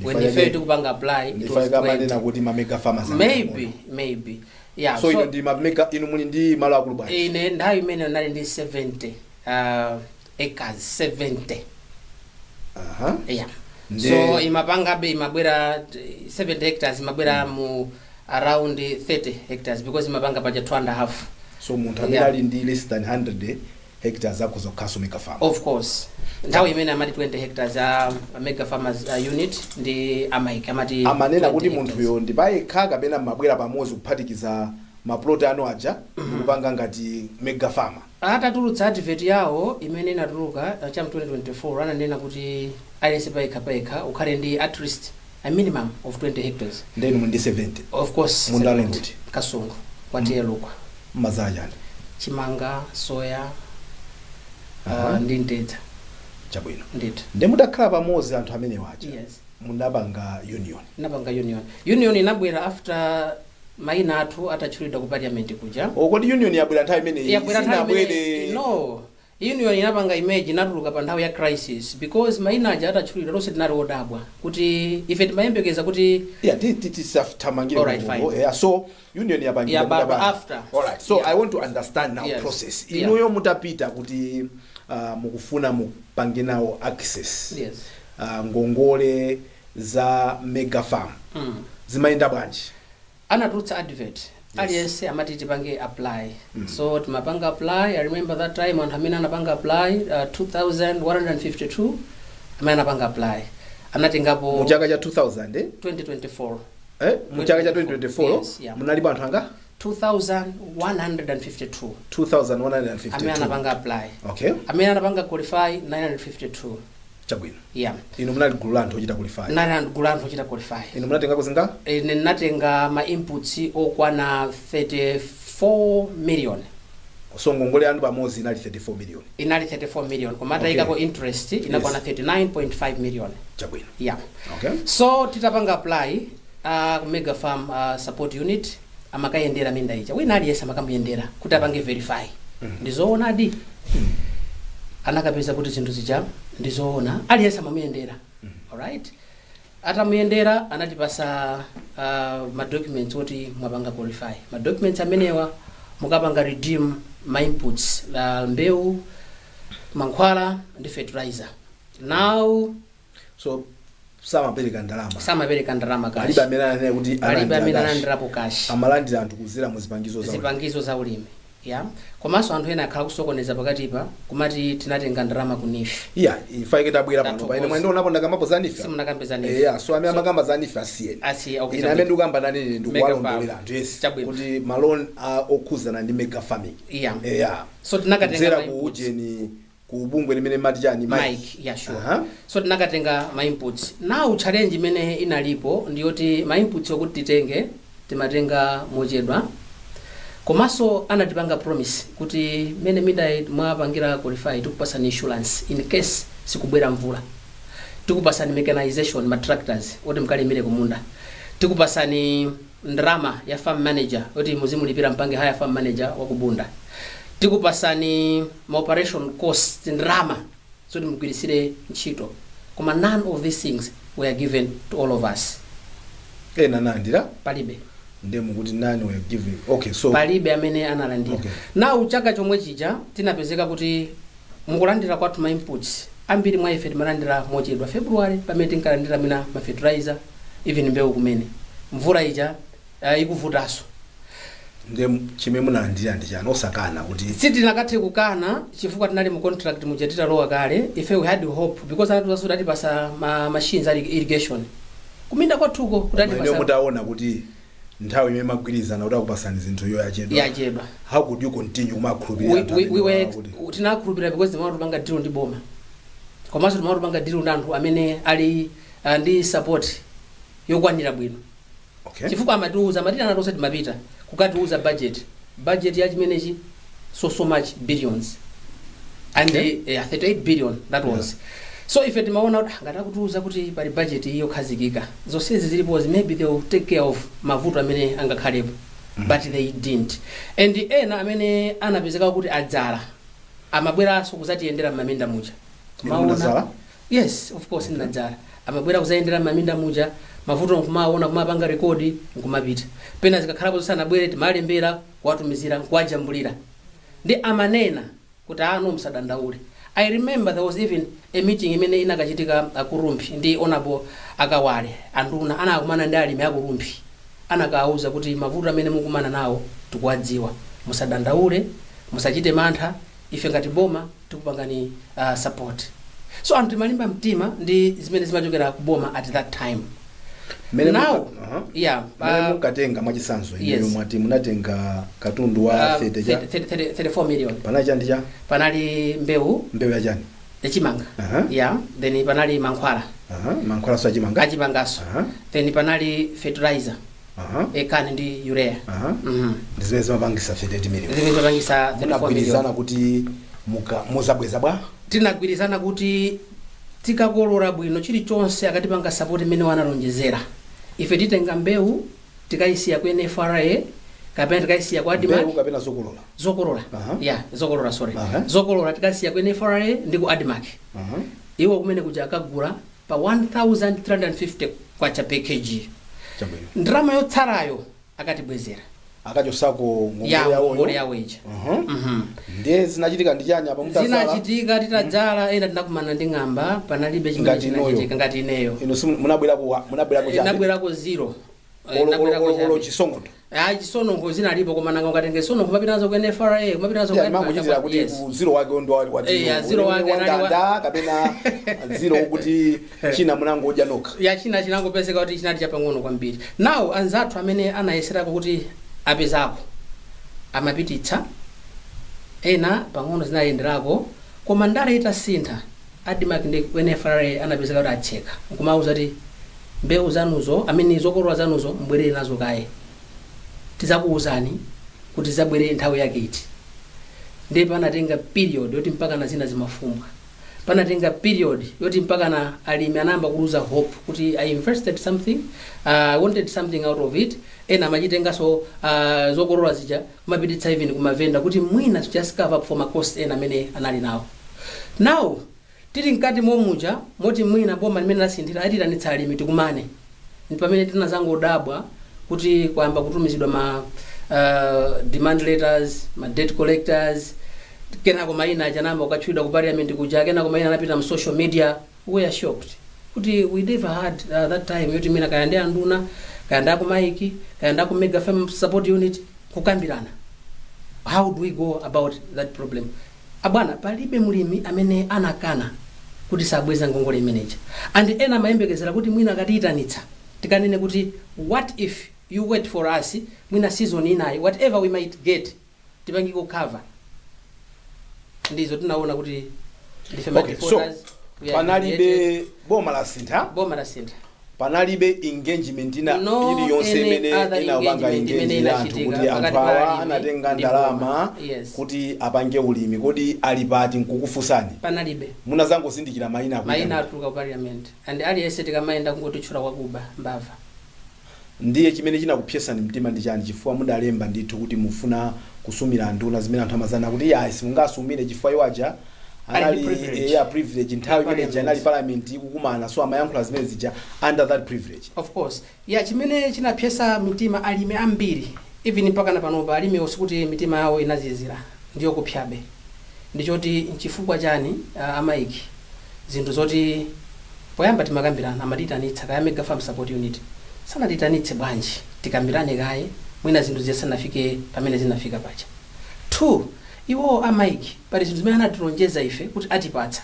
when ife tikupanga apply it was ndifaika 20. manena kuti ma mega farmers maybe yeah. so ino ndi ma mega inu muli ndi malo akulu bwanji ine nthawi imene nali ndi 70 acres 70 yeah. So imapangabe imabwera 70 hectares imabwera mu around 30 hectares because imapanga paja 2.5. So munthu amene ali ndi less than 100 hectares akhoza kukhaso mega farm. Of course. Nthawi imene amati 20 hectares a mega farmers unit ndi amaika amati amanena kuti munthuyo ndi payekha kapena mabwera pamodzi kuphatikiza maploti anu aja kupanga ngati mega farmer. Atatulutsa advert yawo imene inatuluka cha 2024 ananena kuti aliyense payekha ukhale ndi at least a minimum of 20 hectares. Ndenu mundi 70. Of course. Mundalo kuti Kasungu kwatiye lukwa. Mazajani. Chimanga, soya, ndi ntedza. Chabwino. Ndito. Ndi mudakhala pamodzi anthu amene waja. Yes. Munapanga union. Napanga union. Union inabwera after maina athu atachulidwa ku parliament kuja. Kodi union yabwera nthawi imene inabwere. No. Union inapanga image inatuluka pa nthawi ya crisis because maina aja atachulidwa lonse tinali odabwa kuti ife timayembekeza kuti tisaftamangire. Yeah, so union yapangira but after. Alright. So I want to understand now process. Inuyo mutapita kuti mukufuna mupange nawo access. Yes. Ngongole za mega farm. Zimayenda bwanji? Anatulutsa advert. Aliyense amati tipange apply. So timapanga apply. I remember that time anthu amene anapanga apply 2152 amene anapanga apply. Anatengapo mu chaka cha 2000 2024. Mu chaka cha 2024 yes, yeah. Munalipo anthu anga 2152. 2152 amene anapanga apply. Okay. Amene anapanga qualify 952. Chabwino. Yeah. Ino munali gulu la anthu ochita qualify. Gulu la anthu ochita qualify. Ino munatenga kuzinga? Ine natenga ma inputs okwana 34 million. So ngongole anu pamodzi inali 34 million. Inali 34 million. Komata ikako interest inakwana 39.5 million. Chabwino. Yeah. Okay. So titapanga apply mega farm support unit amakayendera minda ija. Wina ali yesa makamuyendera kuti apange verify. Ndizoona di. Anakapeza kuti zinthu zija ndizoona aliyesa mamuyendera. Alright. Atamuyendera anatipasa ma documents oti mwapanga qualify. Ma documents amenewa mukapanga redeem my inputs la mbewu, mankhwala ndi fertilizer. Now so samapereka ndalama cash. Alibe amene anene kuti analandirapo cash. Amalandira anthu kuzira mu zipangizo za ulimi. Yeah. Komanso anthu ena akhala kusokoneza pakatipa kumati tinatenga ndalama ku NIF. Yeah, ifaike tabwera pano paine mwendo unaponda kamapo za NIF. Simunakamba za NIF. Yeah, so amene amakamba za NIF asiye. Okay. Ina amene ndikamba nani ndikuwalondolera anthu yes. Kuti malon okhuzana ndi mega farming. Yeah. Yeah. So tinakatenga ku ujeni ku bungwe limene mati chani Mike. Yeah, sure. So tinakatenga my inputs. Now challenge imene inalipo ndiyoti my inputs okuti titenge timatenga mochedwa. Komaso anatipanga promise kuti mene midai mwapangira qualify tikupasani insurance in case sikubwera mvula. Tikupasani mechanization ma tractors oti mkalimire kumunda. Tikupasani ndrama ya farm manager oti muzimulipira mpange haya farm manager wakubunda. Tikupasani ma operation cost ndrama so mugwirisire ntchito. Koma none of these things were given to all of us. Nandira palibe. Ndemu kuti nani were giving. Okay, so palibe amene analandira. Okay. Now chaka chomwe chija tinapezeka kuti mukulandira kwathu ma inputs ambiri mwa ife timalandira mochedwa February pamene tinkalandira mina ma fertilizer even mbewu kumene mvula ija ikuvutaso. Ndemu chimwe munalandira ndi chani osakana kuti sitinakathe kukana chifukwa tinali mu contract mujatita lowa kale ife we had hope because anatuzaso datipasa ma machines ali irrigation kuminda kwathuko kutati pasa mutaona kuti nthawi imene magwirizana kuti akupasani zinthu yachedwa. How could you continue kumakhulupirira? We were tinakhulupirira because timatupanga deal ndi boma. Komanso timatupanga deal ndi anthu amene ali ndi support yokwanira bwino. Okay. Chifukwa amatiuza matina anatonse timapita kukatiuza budget ya chimenechi so much billions and 38 billion that was. Yeah. So if timaona ngati akutiuza kuti pali budget iyo khazikika zonsezi zilipo maybe they will take care of mavuto amene angakhalepo. But they didn't. And ena amene anapezeka kuti adzala amabwera so kuzatiyendera mamenda mucha. Maona? Yes, of course, in Najara. amabwera kuzayendera maminda muja mavuto nkumaona kumapanga rekodi nkumapita pena zikakhalapo zisanabwere timalembera kuwatumizira nkuwajambulira ndi amanena kuti ano msadandaule. I remember there was even a meeting imene inakachitika kurumpi ndi Honorable Akawale anduna anakumana ndi alimi akurumpi anakauza kuti mavuto amene mukumana nawo tikuwadziwa, musadandaule, musachite mantha, ife ngati boma tikupangani support. So anthu malimba mtima ndi zimene zimachokera kuboma at that time. Now, mukatenga mwachisanzo ino mwati munatenga katundu wa 34 million. Panali chani cha? Panali mbewu ya chani? Yachimanga. Then panali mankhwala. Mankhwala so achimanga? Achimangaso. Then panali fertilizer. Ekani ndi urea. Ndizimene zimapangisa 30 million. Ndizimene zimapangisa 34 million. Munagwirizana kuti muzabweza bwa? Tinagwirizana kuti tikakolola bwino chilichonse akatipanga support imene wanalonjezera. Ife titenga mbewu tikayisiya ku NFRA kapena tikayisiya ku ADMAC. Mbewu kapena zokolola? Zokolola. Zokolola sorry. Zokolola tikayisiya ku NFRA ndi ku ADMAC. Iwo kumene kuja akagula pa 1350 kwacha package. Chabwino. Ndrama yotsalayo akatibwezera. Akachosako ngongole yawo ija. Ndiye zinachitika ndi chani apa mutasala? Zinachitika titadzala ena tinakumana ndi ng'amba panalibe chimene chinachitika ngati ineyo. Ino munabwerako chani? Nabwerako zero. Olo chisongoto. Chisonongo zinalipo koma nanga ukatenge sonongo mapitanazo ku NFRA kumapitanazo ku ADMAC kuchitira kuti zero wake ndo wati. Zero wake ndanda kapena zero kuti china munango udya nokha. China chinangopezeka kuti chinali chapang'ono kwambiri. Now anzathu amene anayeserako kuti apezako amapititsa ena pang'ono zinayenderako koma ndala itasintha ADMAC ndi NFRA anapezeka kuti acheka nkumauza kuti mbewu zanuzo amene zokolola zanuzo mbwerere nazo kaye tizakuuzani kuti zabwere nthawi yake iti. Ndi panatenga period yoti mpaka na zina zimafumbwa, panatenga period yoti mpaka na alimi anamba kuluza hope kuti I invested something, I wanted something out of it. Ena machitengaso zokolola zija kumapititsa even kumavenda kuti mwina to just cover up for my cost ena amene anali nawo. Now tili mkati momuja moti mwina boma limene lasinthira atitanitsa alimi tikumane. Ndi pamene tinazangodabwa kuti kwamba kutumizidwa ma demand letters, ma debt collectors, kenako maina chanamba ukachwidwa ku parliament kuja kenako maina anapita mu social media. We are shocked kuti we never had that time yoti mina kayande anduna kayanda ku maiki kayanda ku mega farm support unit kukambirana. How do we go about that problem? Abwana palibe mulimi amene anakana kuti sabweza ngongole manager. And ena mayembekezera kuti mwina katiitanitsa tikanene kuti what if you wait for us mwina season inayi whatever we might get tipangiko cover. Ndizo tunaona kuti okay, so panalibe boma la sintha panalibe engagement ina ili yonse imene inapanga engagement anthu kuti anthu awa anatenga ndalama kuti apange ulimi kodi ali pati nkukufunsani panalibe munazangozindikira maina atuluka ku parliament and aliyense tikamayenda kungotitchula kwakuba mbava. Ndiye chimene chinakupyesani mtima ndi chani chifukwa mudalemba ndithu kuti mufuna kusumira nduna zimene anthu amazana kuti simungasumire chifukwa iwaja anali privilege nthawi imene janali parliament ikukumana so amayankhula zimene zija under that privilege. Of course chimene chinapyesa mitima alimi ambiri even mpaka na panopa alimi osikuti mitima yawo inazizira ndiyo kupyabe ndichoti nchifukwa chani amaiki zinthu zoti poyamba timakambirana amatitanitsa kaya mega farm support unit sanatitanitse bwanji tikambirane kaye mwina zinthu zisanafike pamene zinafika pacha. 2 iwo amaiki pali zinthu zimene anatilonjeza ife kuti atipatsa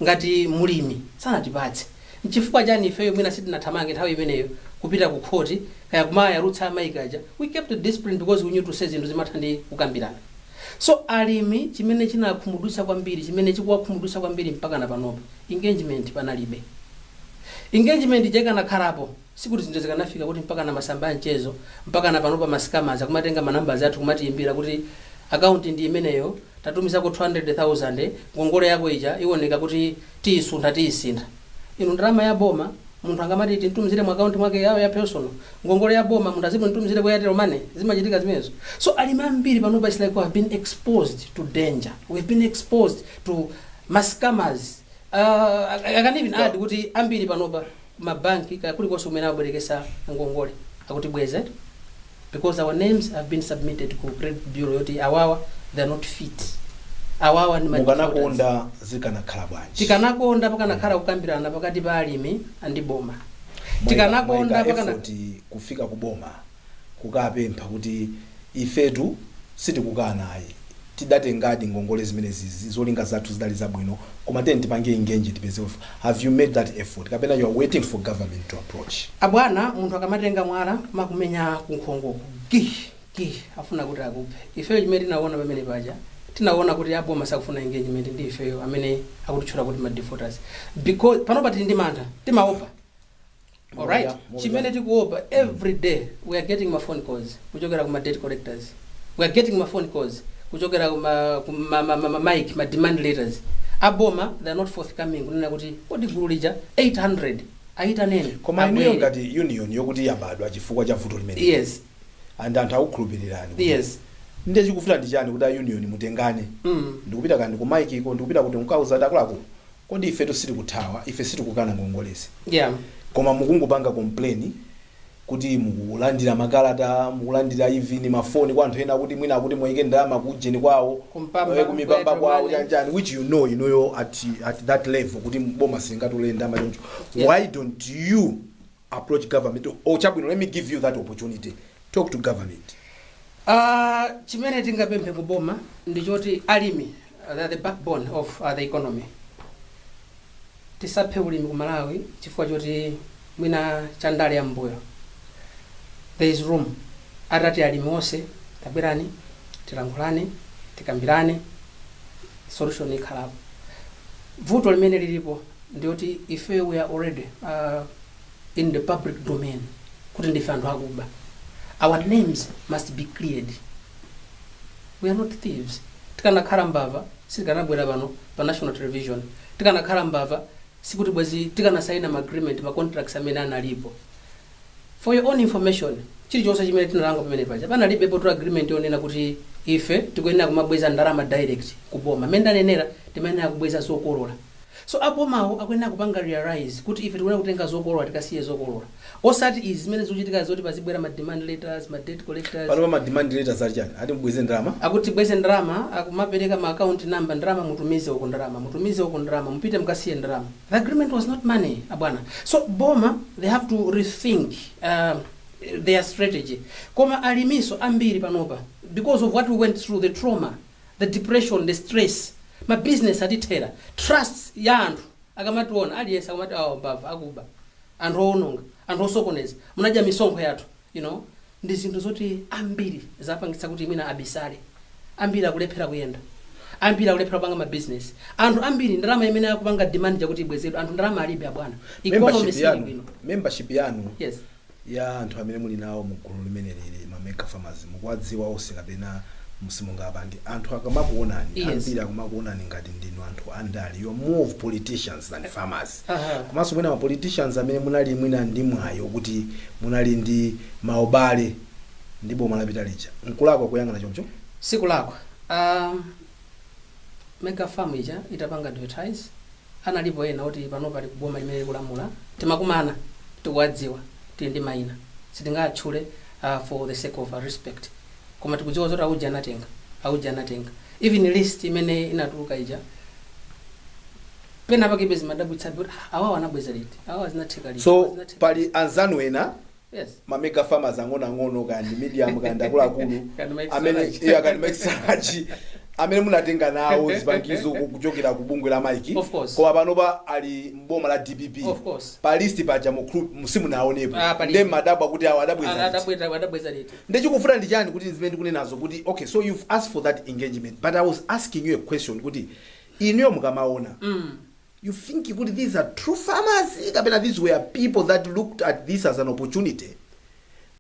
ngati mulimi sanatipatse nchifukwa chani ifeyo mwina sitinathamange nthawi imeneyo kupita ku court kaya kumaya rutsa amaiki aja. We kept the discipline because we knew to say zinthu zimatha ndi kukambirana. So alimi chimene chinakhumudwitsa kwambiri chimene chikuwakhumudwitsa kwambiri mpaka na panopa engagement panalibe. Engagement jekanakhalapo sikuti zinthu zikanafika kuti mpaka na masamba ya mchezo mpaka na panopa mascammers akumatenga manambers athu kumatiimbira kuti account ndi imeneyo tatumiza ku 200,000 ngongole yako ija ioneka kuti tiyisintha. Ino ndalama ya boma munthu angamati tintumizire mu account mwake yawo ya personal ngongole ya boma munthu azimuntumizire kwa Airtel Money zimachitika zimenezo. So alimi ambiri panopa is like we have been exposed to danger, we've been exposed to mascammers. I can even add kuti ambiri panopa mabanki kuli konse kumene abwerekesa ngongole akuti bweze because our names have been submitted ku credit bureau yoti awawa they are not fit. Awawa ni mukanakonda zikanakhala bwanji. Tikanakonda pakanakhala kukambirana pakati pa alimi andi boma. Tikanakonda pakana kufika kuboma kukapempha kuti ifetu sitikukana ayi. Tidate ngadi ngongole zimene zizolinga zathu zidali zabwino koma tenti tipange engage tipeze. Have you made that effort? Kapena you are waiting for government to approach? Abwana munthu akamatenga mwala makumenya kunkhongo ki afuna kuti akupe. Ifeyo chimene tinaona pamene paja tinaona kuti aboma sakufuna engagement ndi ifeyo amene akutitchula kuti ma defaulters because panopa tili ndi mantha timaopa. Alright, chimene tikuopa every day we are getting my phone calls kuchokera kuma debt collectors, we are getting my phone calls kuchokera kuma mic ma demand letters. Aboma they are not forthcoming kunena kuti kodi gulu lija 800 aita nene koma iniyo ngati union yokuti yabadwa chifukwa cha vuto limene. Yes, and anthu akukhulupirirani. yes, ndiye chikufuna ndi chani kuti union mutengane ndikupita kandi ku mic iko ndikupita kuti mkauza dakulako kodi ife to siti kuthawa ife siti kukana ngongolezi. Yeah, koma mukungopanga complain kuti mukulandira makalata mukulandira even mafoni kwa anthu ena kuti mwina kuti moyike ndalama kujeni kwawo kumipamba kwawo chanjani which you know at that level kuti boma singatulenda machoncho. Why don't you approach government or chabwino let me give you that opportunity, talk to government. Chimene tingapemphe kuboma ndichoti alimi the backbone of the economy. Tisaphe ulimi ku Malawi chifukwa choti mwina chandale ya mbuyo. There is room. Atati alimi onse tabwerani tilankhulane tikambirane solution ikhalapo. Vuto limene lilipo ndioti ife we are already in the public domain kuti ndife anthu akuba. Our names must be cleared. We are not thieves. Tikanakhala mbava sikanabwera pano pa national television. Tikanakhala mbava sikuti bwezi tikanasaina ma agreement ma contracts amene analipo. For your own information, chilichonse chimene tinalanga pamene paja panalibe poto agreement yonena kuti ife tikuyenera kumabweza ndalama direct kuboma. Mendanenera timayenera kubweza zokolola. So abomawo akuyenera kupanga realize kuti ife tikuyenera kutenga zokolola tikasiye zokolola. Osati izimene zochitika zoti pazibwera ma demand letters, ma debt collectors. Pano ma demand letters ali chani? Ati mbweze ndalama? Akuti bweze ndalama, akumapereka ma account number ndalama mutumize uko ndalama, mupite mkasiye ndalama. The agreement was not money, abwana. So boma they have to rethink their strategy. Koma alimiso ambiri panopa because of what we went through, the trauma, the depression, the stress. My business atitera. Trust ya anthu akamationa aliyense akamati mbava akuba. Anthu ononga, anthu osokoneza. Munaja misonkho yathu, you know. Ndi zinthu zoti ambiri zapangitsa kuti mwina abisale. Ambiri akulephera kuyenda. Ambiri akulephera kupanga ma business. Anthu ambiri ndalama imene akupanga demand yakuti ibwezedwe. Anthu ndalama alibe abwana. Economy sili. Membership yanu. Yes. Ya anthu amene muli nawo mu gulu limene lili ma mega farmers mukwadziwa onse kapena musimunga abangi anthu akamakuonani. Yes. Ambiri akamakuonani ngati ndinu anthu andali. You are more of politicians than farmers. Komanso mwina ma politicians amene munali mwina ndi mwayo kuti munali ndi maobale ndipo malapita lija. Nkulakwa kuyangana choncho? Sikulakwa. Mega farm ija itapanga advertise. Analipo ena oti panopa ali kuboma limene kulamula. Timakumana tikuwadziwa tili ndi maina. Sitingatchule for the sake of respect. Koma tikudziwa zoti auja anatenga. Even list imene inatuluka ija. Pena pake bezi madabwitsa but awa anabweza liti. Awa zinatheka liti. So pali anzanu ena. Yes. Ma mega farmers ang'ono kandi medium kandi akulu amene yakani mexaji amene munatenga nawo zipangizo kuchokera ku bungwe la Mike. Of course. Kwa panopa ali mboma la DPP. Of course. Pa list paja musimu naonepo. Ndi madabwa kuti awa adabweza liti. Ndechikufuna ndi chani kuti zimene ndikunenazo kuti okay so you've asked for that engagement but I was asking you a question kuti iniyo mukamaona. You think these are true farmers? These were people that looked at this as an opportunity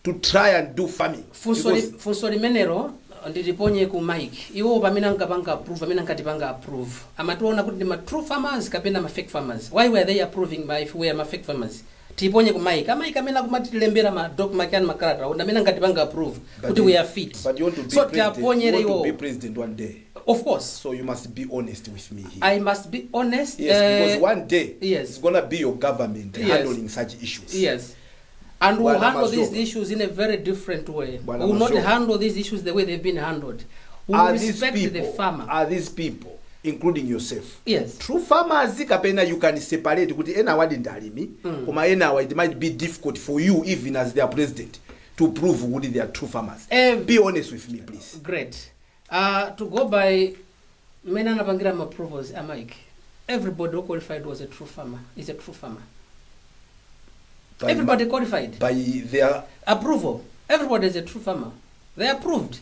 to try and do farming. Funsori menero ndiliponye ku Mike. Iwo pamene ankapanga approve, pamene ankatipanga approve. Amatuona kuti ma true farmers kapena ma fake farmers. Why were they approving by if we are ma fake farmers? Tiponye ku Mike. Mike amene akumatilembera ma doc makani makarata. Amene ankatipanga approve kuti we are fit. But you want to be so president. You want to be president one day. Of course. So you must be honest with me here. I must be honest. Yes, because one day yes. it's gonna be your government Yes. handling such issues. Yes. And we'll Bwana handle these Masoka. issues in a very different way. Bwana We will not Masoka. handle these issues the way they've been handled. We will Are these respect people? the farmer. Are these people, including yourself? Yes. True farmers, kapena you can separate. Kuti ena wadi ndalimi. Kuma ena it might be difficult for you, even as their president, to prove who they are true farmers. Be honest with me, please. Great. To go by mena napangira approvals, Mike. Everybody who qualified was a true farmer. Is a true farmer. Everybody qualified. By their approval. Everybody is a true farmer. They approved.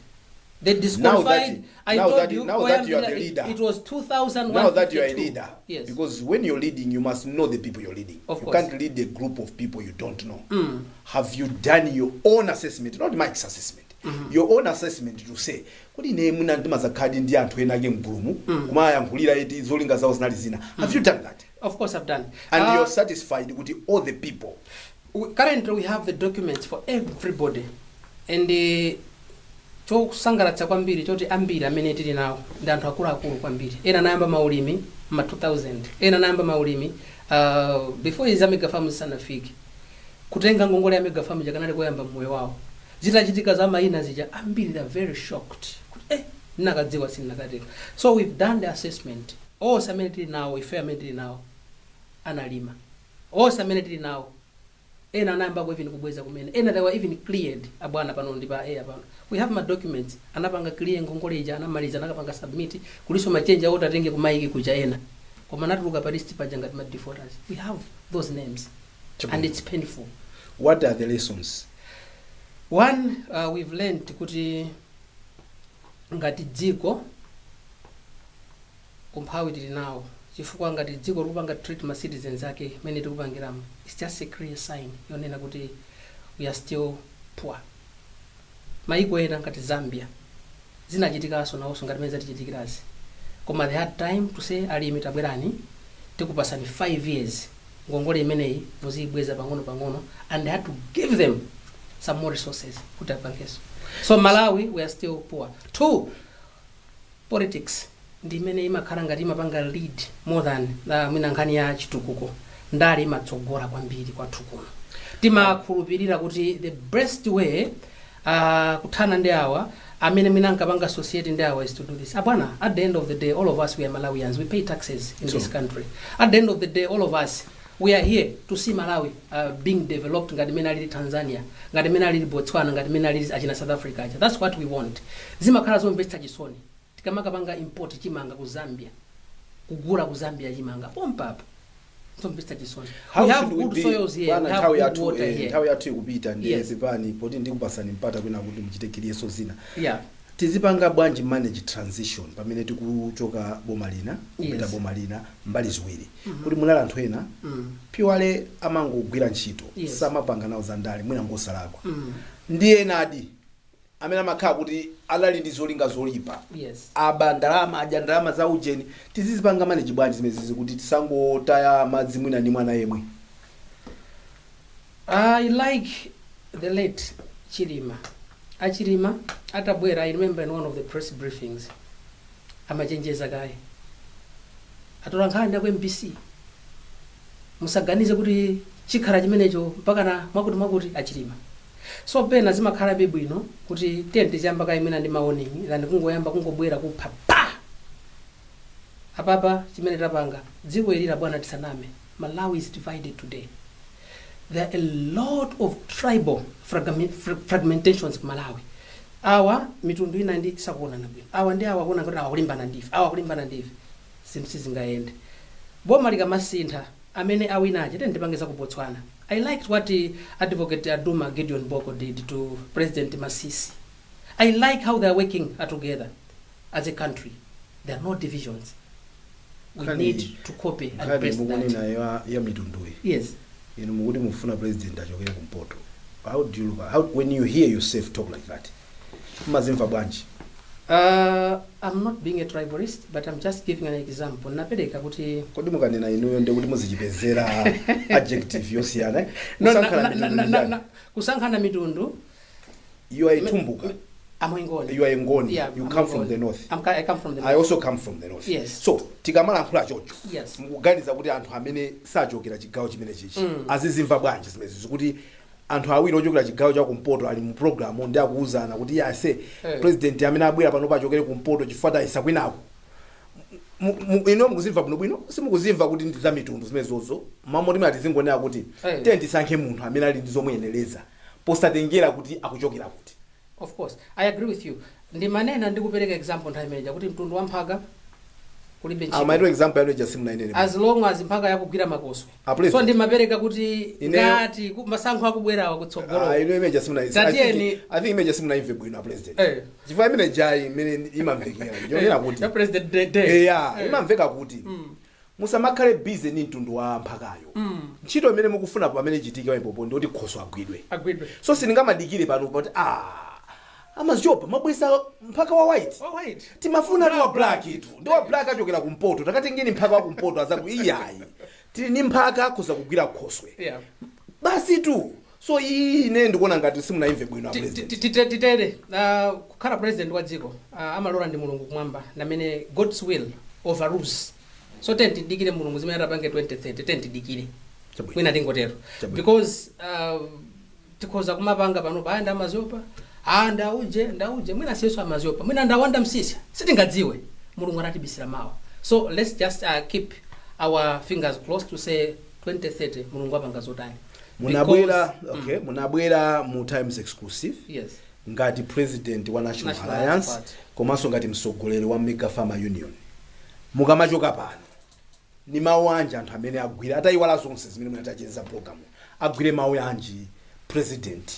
They disqualified. Now that you are the leader. It was 2001. Now that you are a leader. Yes. Because when you're leading, you must know the people you're leading. Of you course. can't lead a group of people you don't know. Have you done your own assessment, not Mike's assessment? Your own assessment to say, kodi ne muna ndima zakadi ndi anthu ena ke mgulumu kuma yankhulira eti zolinga zawo zinali zina. Have you done that? Of course I've done. And you're satisfied with all the people? Currently we have the documents for everybody. And chokusangalatsa kwambiri choti ambiri amene tili nawo ndi anthu akuluakulu kwambiri. Ena nayamba maulimi ma 2000. Ena nayamba maulimi before iza mega farms sanafike. Kutenga ngongole ya mega farm jakanali koyamba moyo wawo. Zitachitika za maina zija ambiri are very shocked. Nakadziwa sinakadziwa. So we've done the assessment. All samene now, if amene now analima. All samene now. Ena namba kwa even kubweza kumene. Ena they were even cleared abwana pano ndipa pano. We have my documents. Anapanga clear ngongole ija anamaliza nakapanga submit kuliso machange out atenge kumaiki kuja ena. Kwa maana tuluka pa list pajanga ma defaulters. We have those names. And it's painful. What are the lessons? One, we've learned kuti ngati dziko umphawi tili nawo chifukwa ngati dziko likupanga treat ma citizens ake mene tikupangiramo, it's just a clear sign yonena kuti we are still poor. Maiko ena ngati Zambia zinachitikaso nawonso ngati mene zatichitikirazi, koma they had time to say alimi tabwerani tikupasani 5 years ngongole imeneyi muzibweza pang'ono and they had to give them some more resources kuti apangeso. So Malawi we are still poor. 2, politics ndi imene imakhala ngati imapanga lead more than mwina nkhani ya chitukuko ndali imatsogora kwambiri kwathu kuno. Timakhulupirira kuti the best way kuthana ndi awa amene mina nkapanga society ndi awa is to do this. Abwana, at the end of the day all of us we are Malawians, we pay taxes in this country. At the end of the day all of us we are here to see Malawi being developed ngati mena lili Tanzania, ngati mena lili Botswana, ngati mena lili achina South Africa. That's what we want. Zimakhala zomvetsa chisoni. Tikamakapanga import chimanga ku Zambia. Kugula ku Zambia chimanga. Pompapa. Zomvetsa chisoni. We have good soils here. We have good water here. Nthawi yathu ikupita ndi Yes. zipani poti ndikupasani mpata kwina kuti muchite kiliyeso zina. Yeah. Tizipanga bwanji manage transition pamene tikuchoka boma lina kupita Yes. boma lina mbali ziwiri. Kuti munala anthu ena piwale amangogwira ntchito Yes. samapanga nawo zandale mwina ngosalakwa. Ndi ena adi amene amakhala kuti alali ndi zolinga zolipa. Yes. Aba ndalama adya ndalama za ujeni tizizipanga manage bwanji zimezi kuti tisangotaya madzi mwina ndi mwana yemwe. I like the late Chilima. Achilima atabwera, I remember in one of the press briefings amachenjeza kaye atola nkhani ya ku MBC musaganize kuti chikhala chimenecho mpaka na mwakuti Achilima. So pena zimakhala bwino kuti tente chiyamba kaye imene ndi maoning than kungoyamba kungobwera kupha pa apapa chimene tapanga dziko ilira bwana tisaname. Malawi is divided today. There are a lot of tribal fragmentations in Malawi. Awa mitundu ina ndi sakuona na bwino. Awa ndi awa kuona kuti awa kulimbana ndife. Awa kulimbana ndife. Zinthu sizingaende. Boma likamasintha amene awinaje tendipangeza ku Botswana. I liked what Advocate Aduma Gideon Boko did to President Masisi. I like how they are working together as a country. There are no divisions. We need to copy and press that. Ya mitundui. Yes. Inu mukuti mufuna president achokere kumpoto. How do you look when you hear yourself talk like that? Mazimva bwanji. I'm not being a tribalist, but I'm just giving an example. Napeleka kuti kodi mukanena inuyo ndi kuti muzichipezera adjective yosiyana. kusankhana mitundu. You are itumbuka. I'm Ngoni. You are Ngoni. Yeah, You I'm come from Ngoni. the north. I come from the I north. also come from the north. Yes. So tikamalankhula chocho. Yes. Mukuganiza kuti anthu amene sachokera chigawo chimene chichi azizimva bwanji zimene zikuti anthu awiri ochokera chigawo cha kumpoto ali mu program ndi akuuzana kuti yase president amene abwera pano pachokere kumpoto chifukwa tayisa kwinako. Ino mukuzimva bwino simukuzimva kuti ndi za mitundu zimenezozo mamoti mati zingonena kuti tiye tisankhe munthu amene ali ndi zomuyenereza posatengera kuti akuchokera kuti. Of course, I agree with you. Ndi manena ndikupereka example nthawi imeneja kuti mtundu wa mphaka kulibe ntchito. Amaito example yano just munainene. As long as mphaka yakugwira makoswe. So ndimapereka kuti ngati masankho akubwerawa kutsogolo. Ino imene just munainene. I think imene just munaimve bwino president. Chifukwa imene jai imene imamvekera. Yonena kuti. President day. Yeah, imamveka kuti. Musamakhale busy ni mtundu wa mphakayo. Ntchito imene mukufuna pamene chitike waipopo ndi kuti khoso agwidwe. So sindingamadikire pano kuti amazopa mabwisa mpaka wa white. Timafuna wa black itu. Ndi wa black achokera kumpoto. Takati ngini mpaka wa kumpoto azaku iyayi. Tili ni mpaka akhoza kugwira khoswe. Yeah. Basi tu. So ine ndikuona ngati simunaimve bwino president. Titere kukhala president wa dziko amalola ndi mulungu kumwamba namene God's will overrules. So tentidikire mulungu zimene atapange 2030 tentidikire. Mwina tingotero. Because tikhoza kumapanga pano bayanda amazopa. Ndauje mwina siyeso amazopa. Mwina ndawanda msisi. Sitingadziwe. Mulungu anatibisira mawa. So let's just keep our fingers crossed to say 2030 mulungu apanga zotani. Munabwera mu Times Exclusive. Yes. Ngati president wa National Alliance komanso ngati msogoleri wa Mega Farmer Union. Mukamachoka pano. Ni mawu anji anthu amene agwira atayiwala zonse zimene munatacheza program. Agwire mawu anji president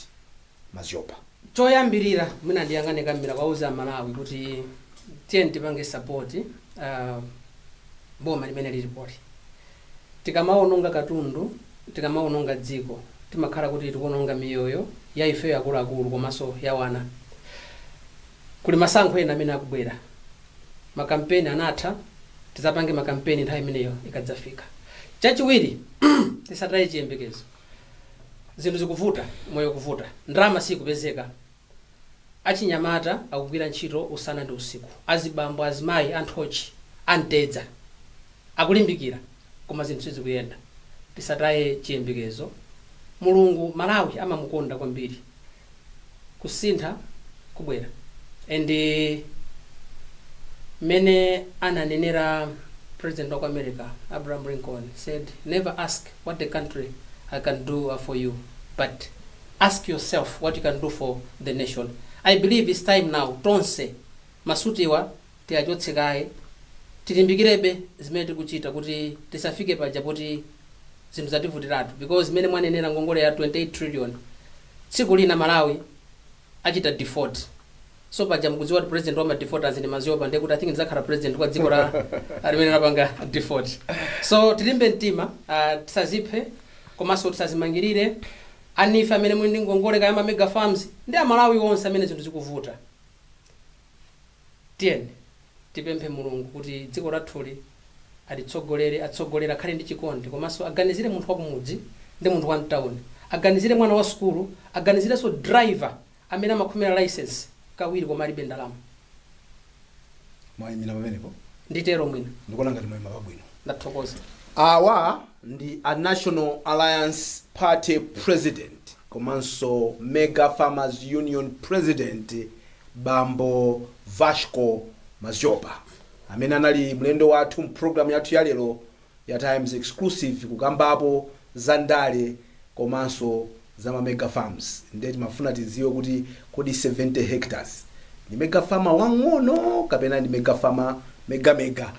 Maziopa. Choyambirira mwina ndiyangane kambira kwauza Malawi kuti tiye tipange support boma limene lilipoti. Tikamaononga katundu, tikamaononga dziko, timakhala kuti tikuononga miyoyo ya ife akuluakulu komanso ya wana. Kuli masankho ena amene akubwera. Makampeni anatha, tizapange makampeni nthawi imeneyo ikadzafika. Chachiwiri tisataye chiyembekezo. Zinthu zikuvuta, moyo kuvuta. Ndalama sikupezeka. Achinyamata akugwira ntchito usana ndi usiku. Azibambo, azimayi, anthochi, antedza akulimbikira koma zinthu sizikuyenda. Tisataye chiyembekezo. Mulungu Malawi amamukonda kwambiri. Kusintha kubwera. And mene ananenera President of America Abraham Lincoln said, never ask what the country I can do for you, but ask yourself what you can do for the nation. I believe it's time now. Tonse masutiwa tiajotsekae tilimbikirebe zimene tikuchita kuti tisafike paja kuti zinthu zativutiratu, because mene mwanenera ngongole ya 28 trillion tsiku lina Malawi achita default. So paja mkudziwa kuti president wa defaulters ndi Maziopa ndiye kuti I think nzakhala president kwa dziko la alimene napanga default. So tilimbe mtima, tisaziphe komanso tisazimangirire anife amene muli ndi ngongole kaya mega farms ndi Malawi onse amene zinthu zikuvuta. Tiyeni tipemphe Mulungu kuti dziko lathuli atsogolere akhale ndi chikondi komanso aganizire munthu wa kumudzi ndi munthu wa mtown, aganizire mwana wa skulu, aganizire so driver amene amakhumira license kawiri koma alibe ndalama. Mwayimira pamenepo Nditero mwina ndikuona ngati mwayima pabwino. Ndathokoza. Awa ndi a National Alliance Party President komanso Mega Farmers Union President Bambo Vasco Maziopa amene anali mlendo wathu program yathu ya lero ya Times Exclusive kukambapo za ndale komanso za mega farms. Ndeti mafuna tiziwe kuti kodi 70 hectares ni mega farmer wang'ono kapena ni mega farmer mega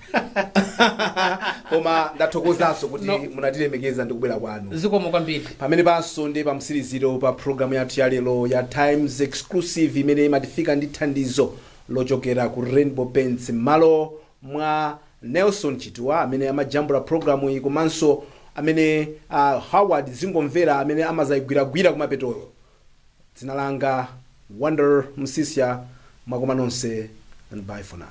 koma ndathokozanso kuti munatilemekeza ndi kubwera kwanu. Zikomo kwambiri. Pamene panso ndi pa msiriziro pa program yathu ya lero ya Times Exclusive imene imatifika ndi thandizo lochokera ku Rainbow Paints malo mwa Nelson Chitwa amene amajambula programu iyi komanso amene Howard Zingomvera amene amazayigwiragwira kumapetoyo. Dzina langa Wonder Msisia, mwakoma nonse and bye for now.